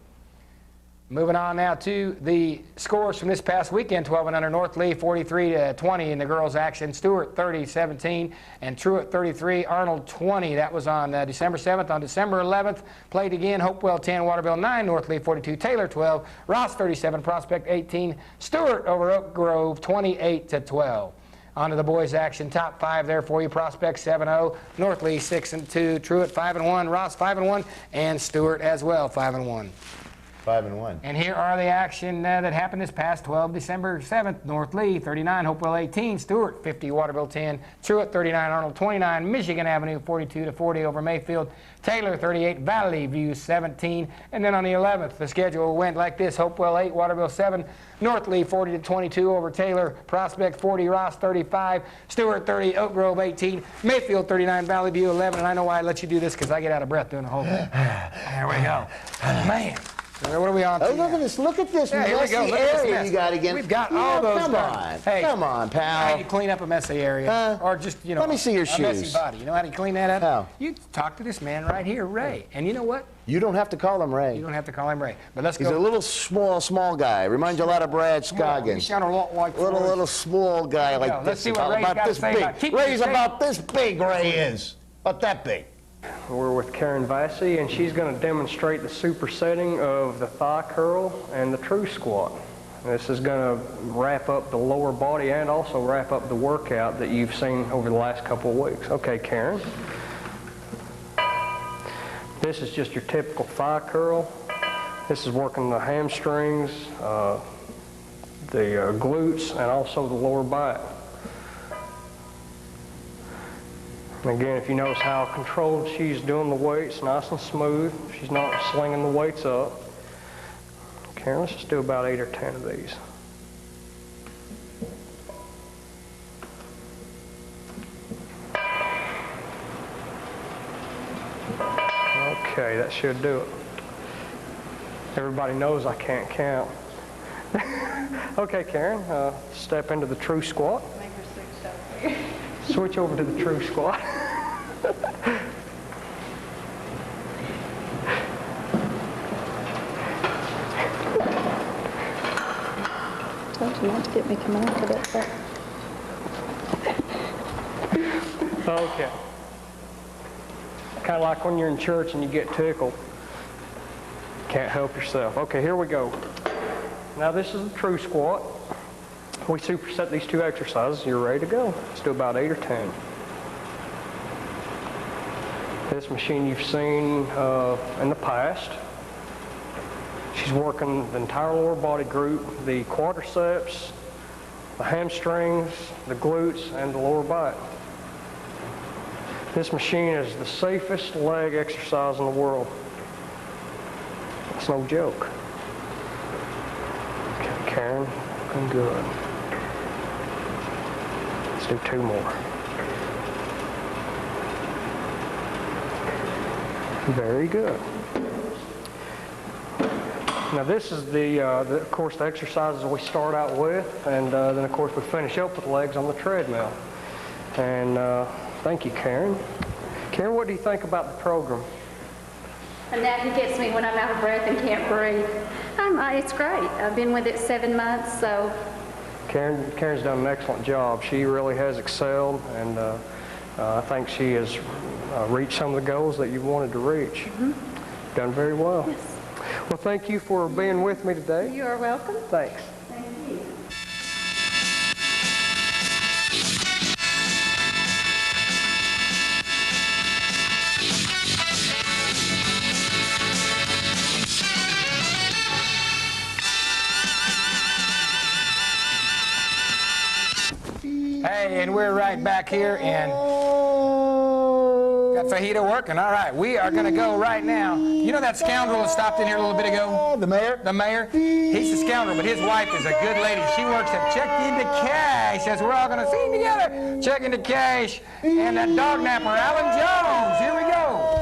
S3: Moving on now to the scores from this past weekend, 12 and under. North Lee 43-20 in the girls' action. Stewart 30-17 and Truett 33. Arnold 20. That was on December 7th. On December 11th, played again. Hopewell 10, Waterville 9, North Lee 42, Taylor 12, Ross 37, Prospect 18, Stewart over Oak Grove 28-12. On to the boys' action. Top 5 there for you. Prospect 7-0, North Lee 6-2, Truett 5-1, Ross 5-1, and Stewart as well 5-1.
S2: 5-1.
S3: And here are the action that happened this past December 7th. North Lee 39, Hopewell 18, Stewart 50, Waterville 10, Truett 39, Arnold 29, Michigan Avenue 42-40 over Mayfield, Taylor 38, Valley View 17. And then on the 11th, the schedule went like this: Hopewell 8, Waterville 7, North Lee 40-22 over Taylor, Prospect 40, Ross 35, Stewart 30, Oak Grove 18, Mayfield 39, Valley View 11. And I know why I let you do this, because I get out of breath doing the whole thing. There we go. Man. What are we on to?
S2: Oh, look at this! Look at this messy area you got again.
S3: We've got all those.
S2: Come on, hey, come on, pal.
S3: How do you clean up a messy area, or just
S2: let me see your shoes.
S3: A messy body. You know how to clean that up?
S2: How?
S3: You talk to this man right here, Ray. And you know what?
S2: You don't have to call him Ray.
S3: You don't have to call him Ray. But let's go.
S2: He's a little small guy. Reminds you a lot of Brad Scoggins. Little small guy like this.
S3: Let's see what Ray's got to say about it.
S2: Ray's about this big. Ray is about that big.
S8: We're with Karen Vassey, and she's going to demonstrate the supersetting of the thigh curl and the true squat. This is going to wrap up the lower body and also wrap up the workout that you've seen over the last couple of weeks. Okay, Karen. This is just your typical thigh curl. This is working the hamstrings, the glutes, and also the lower back. And again, if you notice how controlled she's doing the weights, nice and smooth. She's not slinging the weights up. Karen, let's just do about 8 or 10 of these. Okay, that should do it. Everybody knows I can't count. Okay, Karen, step into the true squat.
S1: Make her switch up.
S8: Switch over to the true squat.
S1: Told you not to get me coming off of that stuff.
S8: Okay. Kind of like when you're in church and you get tickled. Can't help yourself. Okay, here we go. Now this is the true squat. We superset these two exercises. You're ready to go. Let's do about 8 or 10. This machine you've seen in the past. She's working the entire lower body group, the quadriceps, the hamstrings, the glutes, and the lower back. This machine is the safest leg exercise in the world. It's no joke. Okay, Karen, looking good. Let's do 2 more. Very good. Now this is of course, the exercises we start out with, and then of course we finish up with legs on the treadmill. And thank you, Karen. Karen, what do you think about the program?
S1: A nappy gets me when I'm out of breath and can't breathe. It's great. I've been with it 7 months, so.
S8: Karen's done an excellent job. She really has excelled, and I think she has reached some of the goals that you wanted to reach.
S1: Mm-hmm.
S8: Done very well.
S1: Yes.
S8: Well, thank you for being with me today.
S1: You are welcome.
S8: Thanks.
S1: Thank you.
S3: Hey, and we're right back here, and got fajita working. All right, we are going to go right now. You know that scoundrel that stopped in here a little bit ago? The mayor? The mayor? He's the scoundrel, but his wife is a good lady. She works at Check Into Cash. That's we're all going to sing together. Check Into Cash. And that dog napper, Alan Jones. Here we go.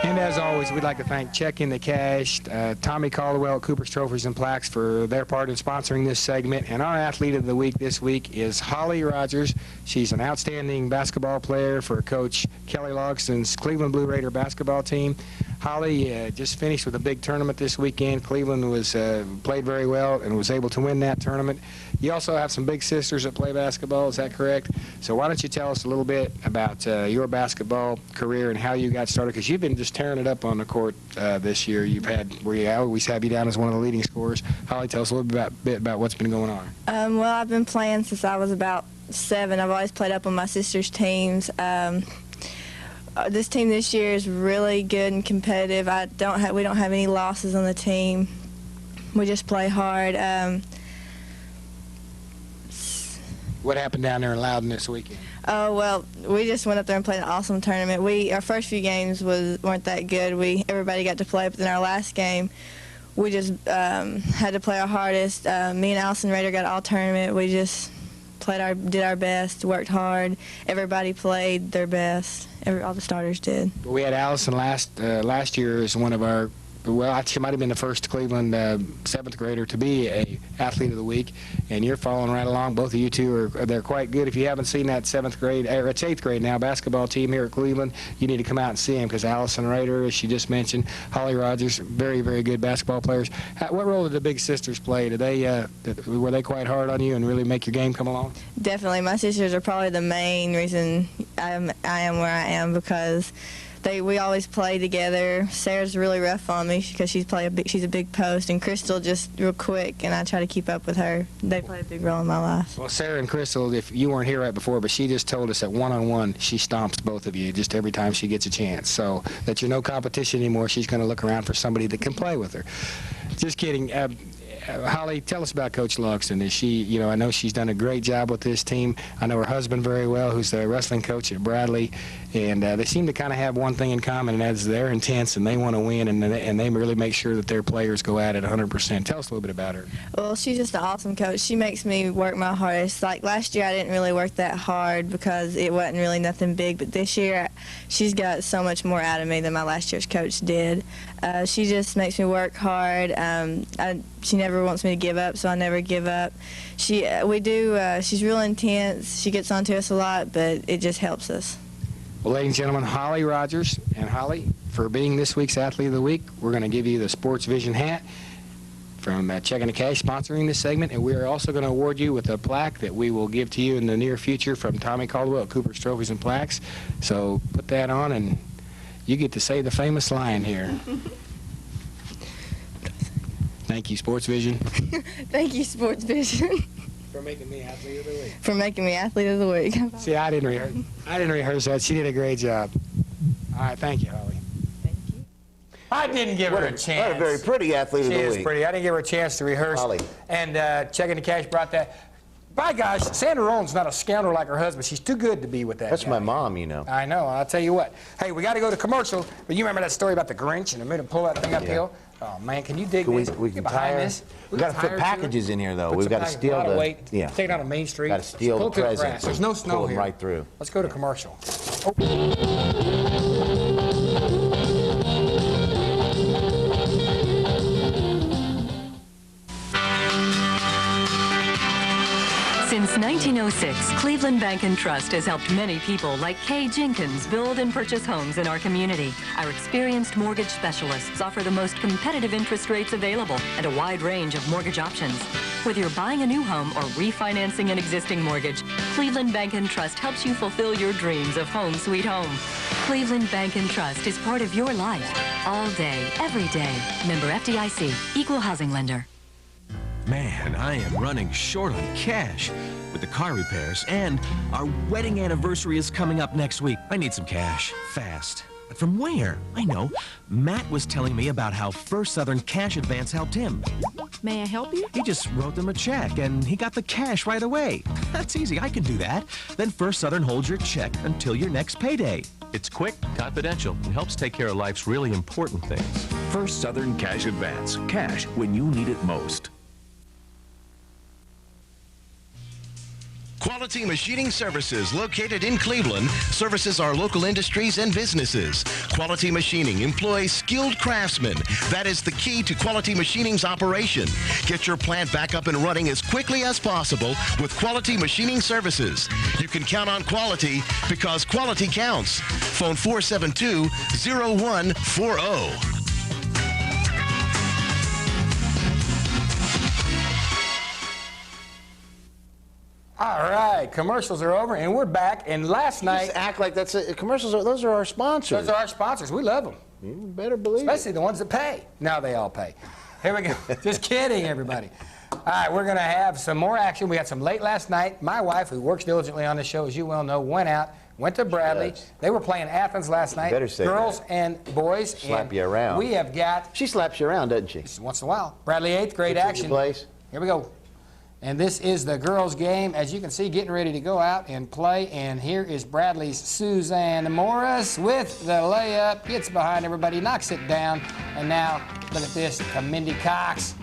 S3: And as always, we'd like to thank Check Into Cash, Tommy Caldwell at Cooper's Trophies and Plaques for their part in sponsoring this segment. And our athlete of the week this week is Holly Rogers. She's an outstanding basketball player for Coach Kelly Logston's Cleveland Blue Raider basketball team. Holly just finished with a big tournament this weekend. Cleveland was played very well and was able to win that tournament. You also have some big sisters that play basketball, is that correct? So why don't you tell us a little bit about your basketball career and how you got started, because you've been just tearing it up on the court this year. We always have you down as one of the leading scorers. Holly, tell us a little bit about what's been going on.
S4: Well, I've been playing since I was about 7. I've always played up on my sister's teams. This team this year is really good and competitive. We don't have any losses on the team. We just play hard.
S3: What happened down there in Loudon this weekend?
S4: Oh, well, we just went up there and played an awesome tournament. Our first few games weren't that good. Everybody got to play, but then our last game, we just had to play our hardest. Me and Allison Rader got all tournament. We just did our best, worked hard. Everybody played their best. All the starters did.
S3: We had Allison last year as one of our, well, she might have been the first Cleveland 7th grader to be a athlete of the week, and you're following right along. Both of you two they're quite good. If you haven't seen that 7th grade, or it's 8th grade now, basketball team here at Cleveland, you need to come out and see them, because Allison Rader, as she just mentioned, Holly Rogers, very, very good basketball players. What role did the big sisters play? Were they quite hard on you and really make your game come along?
S4: Definitely. My sisters are probably the main reason I am where I am, because we always play together. Sarah's really rough on me because she's a big post, and Crystal just real quick, and I try to keep up with her. They play a big role in my life.
S3: Well, Sarah and Crystal, if you weren't here right before, but she just told us that one-on-one she stomps both of you just every time she gets a chance. So that you're no competition anymore. She's going to look around for somebody that can play with her. Just kidding. Holly, tell us about Coach Luxon. Is she, I know she's done a great job with this team. I know her husband very well, who's the wrestling coach at Bradley, and they seem to kind of have one thing in common, and that's they're intense and they want to win, and they really make sure that their players go at it 100%. Tell us a little bit about her.
S4: Well, she's just an awesome coach. She makes me work my hardest. Like last year, I didn't really work that hard because it wasn't really nothing big, but this year, she's got so much more out of me than my last year's coach did. She just makes me work hard. She never wants me to give up, so I never give up. She's real intense. She gets on to us a lot, but it just helps us.
S3: Well, ladies and gentlemen, Holly Rogers. And Holly, for being this week's Athlete of the Week, we're going to give you the SportsVision hat from Checking the Cash sponsoring this segment, and we are also going to award you with a plaque that we will give to you in the near future from Tommy Caldwell at Cooper's Trophies and Plaques. So put that on, and you get to say the famous line here. Thank you, SportsVision.
S4: Thank you, SportsVision.
S3: For making me Athlete of the Week.
S4: For making me Athlete of the Week.
S3: See, I didn't rehearse that. She did a great job. All right, thank you, Holly.
S4: Thank you.
S3: I didn't give her a chance.
S2: What a very pretty Athlete of the Week.
S3: She is pretty. I didn't give her a chance to rehearse.
S2: Holly.
S3: And Checking the Cash brought that. By gosh, Sandra Rollins not a scoundrel like her husband. She's too good to be with that
S2: That's
S3: guy.
S2: my mom, you know.
S3: I know. I'll tell you what. Hey, we got to go to commercial. But you remember that story about the Grinch and the minute pull that thing uphill? Oh man, can you dig this?
S2: We can
S3: Get behind
S2: tire.
S3: this.
S2: We got to fit packages in here, though. We've got to steal the
S3: weight.
S2: yeah.
S3: Take it out on Main Street.
S2: Got to steal
S3: Pull
S2: the
S3: to the
S2: presents.
S3: grass. There's no snow
S2: Pull them
S3: here.
S2: right through.
S3: Let's go to commercial.
S6: Since 1906, Cleveland Bank and Trust has helped many people like Kay Jenkins build and purchase homes in our community. Our experienced mortgage specialists offer the most competitive interest rates available and a wide range of mortgage options. Whether you're buying a new home or refinancing an existing mortgage, Cleveland Bank and Trust helps you fulfill your dreams of home sweet home. Cleveland Bank and Trust is part of your life, all day, every day. Member FDIC, Equal Housing Lender.
S7: Man, I am running short on cash with the car repairs, and our wedding anniversary is coming up next week. I need some cash, fast. But from where? I know. Matt was telling me about how First Southern Cash Advance helped him.
S23: May I help you?
S7: He just wrote them a check, and he got the cash right away. That's easy. I can do that. Then First Southern holds your check until your next payday.
S24: It's quick, confidential, and helps take care of life's really important things.
S13: First Southern Cash Advance. Cash when you need it most.
S22: Quality Machining Services, located in Cleveland, services our local industries and businesses. Quality Machining employs skilled craftsmen. That is the key to Quality Machining's operation. Get your plant back up and running as quickly as possible with Quality Machining Services. You can count on quality because quality counts. Phone 472-0140.
S3: All right, commercials are over, and we're back. And last night,
S2: just act like that's it. Commercials. Those are our sponsors.
S3: Those are our sponsors. We love them.
S2: You better believe
S3: Especially the ones that pay. Now they all pay. Here we go. Just kidding, everybody. All right, we're going to have some more action. We had some late last night. My wife, who works diligently on the show, as you well know, went to Bradley. They were playing Athens last night.
S2: Better say
S3: girls
S2: that.
S3: and boys.
S2: Slap
S3: and
S2: you around.
S3: We have got.
S2: She slaps you around, doesn't she?
S3: Once in a while. Bradley 8th grade action.
S2: Place.
S3: Here we go. And this is the girls' game, as you can see, getting ready to go out and play. And here is Bradley's Suzanne Morris with the layup. Gets behind everybody, knocks it down. And now, look at this, to Mindy Cox.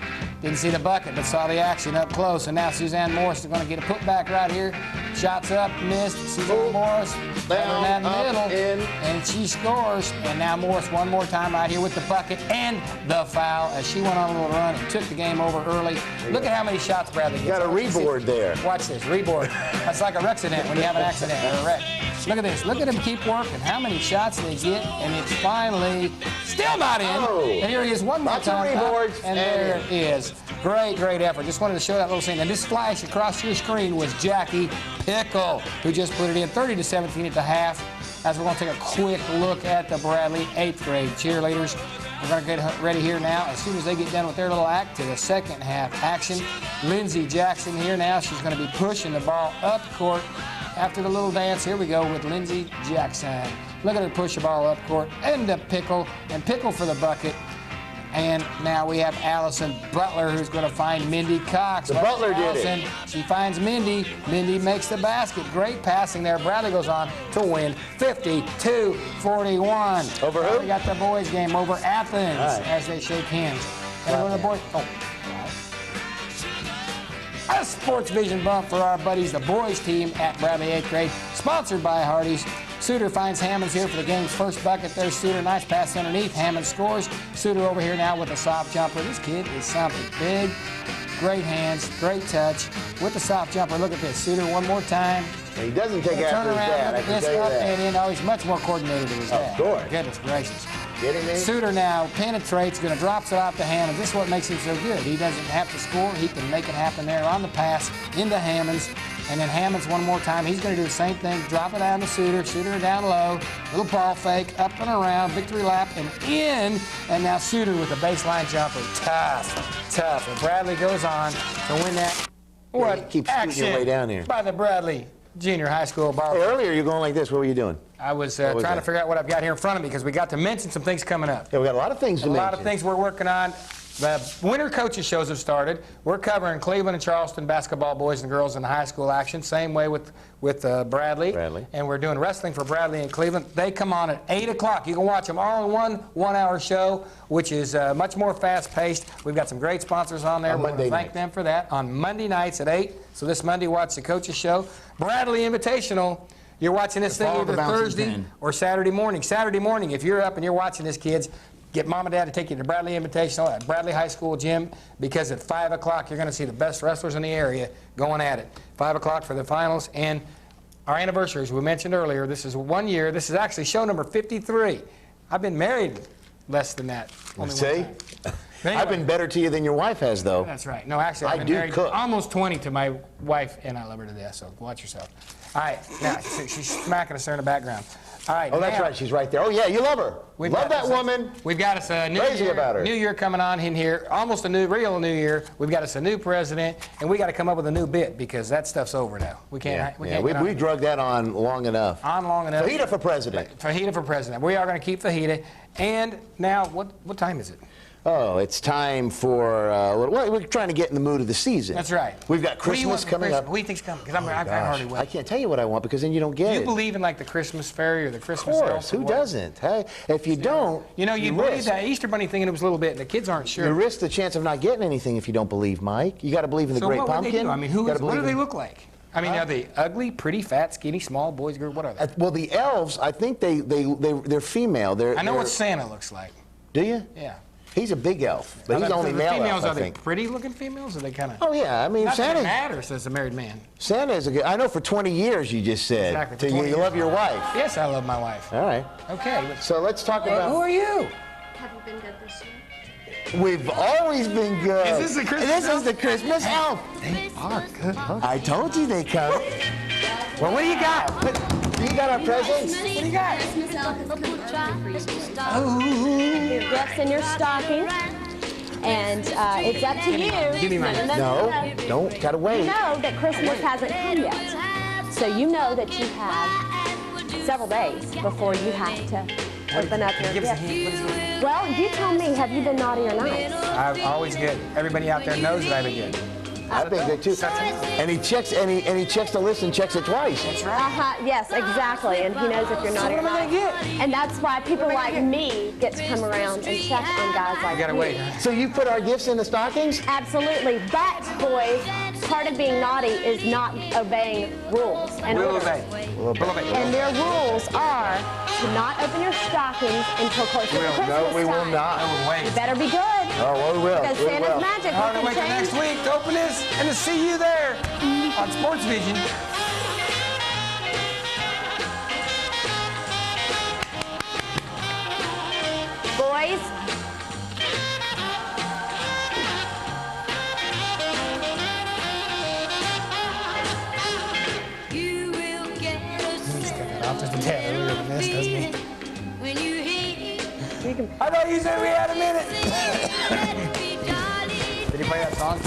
S3: Didn't see the bucket, but saw the action up close. And now Suzanne Morris is going to get a putback right here. Shots up, missed. Suzanne Morris down that middle, and she scores. And now Morris one more time right here with the bucket and the foul as she went on a little run and took the game over early. Look at how many shots Bradley gets.
S2: Got a reboard there.
S3: Watch this, reboard. That's like a accident when you have an accident or a wreck. Look at this. Look at him keep working. How many shots they get, and it's finally still not in.
S2: Oh.
S3: And here he is one more
S2: Lots of
S3: time.
S2: reboards.
S3: And there it is. Great, great effort. Just wanted to show that little scene. And this flash across your screen was Jackie Pickle, who just put it in 30-17 at the half. As we're going to take a quick look at the Bradley 8th grade cheerleaders. We're going to get ready here now. As soon as they get done with their little act to the second half action. Lindsey Jackson here now. She's going to be pushing the ball up court. After the little dance, here we go with Lindsey Jackson. Look at her push the ball up court. And to Pickle. And Pickle for the bucket. And now we have Allison Butler, who's going to find Mindy Cox.
S2: The Butler did it.
S3: She finds Mindy. Mindy makes the basket. Great passing there. Bradley goes on to win 52-41.
S2: Over who?
S3: We got the boys' game over Athens as they shake hands. And go to the boys. Oh. A SportsVision bump for our buddies, the boys team at Bradley 8th grade, sponsored by Hardee's. Suter finds Hammonds here for the game's first bucket. There's Suter, nice pass underneath. Hammond scores. Suter over here now with a soft jumper. This kid is something big. Great hands, great touch with the soft jumper. Look at this. Suter one more time.
S2: He doesn't take after his dad, I can tell you that.
S3: And in. Oh, he's much more coordinated than his dad.
S2: Of course.
S3: Goodness gracious.
S2: Kidding me?
S3: Suter now penetrates, going to drops it off to Hammond. This is what makes him so good. He doesn't have to score. He can make it happen there on the pass into Hammonds. And then Hammonds one more time. He's going to do the same thing. Drop it down to Suter. Suter down low. Little ball fake. Up and around. Victory lap and in. And now Suter with a baseline jumper. Tough. Tough. And Bradley goes on to win that. What
S2: keeps scooting your way down here.
S3: By the Bradley Junior High School bar.
S2: Hey, earlier you're going like this. What were you doing?
S3: I was trying to figure out what I've got here in front of me because we got to mention some things coming up.
S2: Yeah, we got a lot of things to mention.
S3: A lot of things we're working on. The winter coaches shows have started. We're covering Cleveland and Charleston basketball boys and girls in the high school action. Same way with Bradley. And we're doing wrestling for Bradley and Cleveland. They come on at 8 o'clock. You can watch them all in one one-hour show, which is much more fast-paced. We've got some great sponsors on there. We want to thank them for that. On Monday nights at 8. So this Monday, watch the coaches show. Bradley Invitational. You're watching this thing either Thursday or Saturday morning. Saturday morning, if you're up and you're watching this, kids, get mom and dad to take you to Bradley Invitational at Bradley High School Gym because at 5 o'clock you're going to see the best wrestlers in the area going at it. 5 o'clock for the finals. And our anniversaries, we mentioned earlier, this is 1 year. This is actually show number 53. I've been married less than that.
S2: See? Anyway. I've been better to you than your wife has, though.
S3: That's right. No, actually, I've been married almost 20 to my wife, and I love her to death, so watch yourself. All right, now, she's smacking us there in the background. All right.
S2: Oh, that's right. She's right there. Oh, yeah, you love her. Love that woman.
S3: We've got us a new
S2: Crazy
S3: year,
S2: about her.
S3: New year coming on in here. Almost a real new year. We've got us a new president, and we got to come up with a new bit because that stuff's over now. We can't.
S2: We drug that on long enough.
S3: Long enough.
S2: Fajita for president.
S3: Fajita for president. We are going to keep fajita. And now, what time is it?
S2: Oh, it's time for, well, we're trying to get in the mood of the season.
S3: That's right.
S2: We've got Christmas coming up.
S3: What do you think's coming? Because I hardly will.
S2: I can't tell you what I want because then you don't get it.
S3: You believe in like the Christmas fairy or the Christmas elf?
S2: Of course. Who doesn't? Hey, if you don't,
S3: you believe that Easter Bunny thing and it was a little bit, and the kids aren't sure.
S2: You risk the chance of not getting anything if you don't believe, Mike. You got to believe in the great pumpkin.
S3: They do? I mean, what do they look like? I mean, are they ugly, pretty, fat, skinny, small, boys, girls? What are they?
S2: Well, the elves, I think they're female.
S3: I know what Santa looks like.
S2: Do you?
S3: Yeah.
S2: He's a big elf, but he's only male elf,
S3: Are they pretty-looking females, or are they kind of?
S2: Oh yeah, I mean
S3: Santa matters as a married man.
S2: Santa is a good. I know for 20 years you just said.
S3: Exactly.
S2: You love your wife.
S3: Yes, I love my wife.
S2: All right.
S3: Okay.
S2: So let's talk about.
S3: Who are you?
S1: Have you been good this year?
S2: We've always been good.
S3: Is this the Christmas elf?
S2: This is the Christmas elf.
S3: They are good. Huh?
S2: I told you they come.
S3: Well, what do you got?
S2: You got our presents?
S3: What do you got?
S9: Gifts in your stocking. And it's up to you.
S3: Give me mine.
S2: No, don't. Gotta wait.
S9: You know that Christmas hasn't come yet. So you know that you have several days before you have to open up your gift. Well, you tell me, have you been naughty or nice?
S3: I'm always good. Everybody out there knows that I've been good.
S2: I've been good too. And he checks the list and checks it twice.
S3: That's right.
S9: Yes, exactly. And he knows if you're naughty or not. And that's why people like me get to come around and check on guys like you.
S3: Gotta wait.
S2: So you put our gifts in the stockings?
S9: Absolutely. But, boys, part of being naughty is not obeying rules and orders.
S3: We'll obey.
S9: And their rules are to not open your stockings until close to Christmas time.
S2: No, we will not.
S9: You better be good.
S2: Oh, well, we will.
S9: Because Santa's magic.
S3: Hard to wait till next week to open this and to see you there on SportsVision.
S9: Boys.
S3: Off to the dad earlier than this, doesn't he? I thought you said we had a minute. Did he play that song?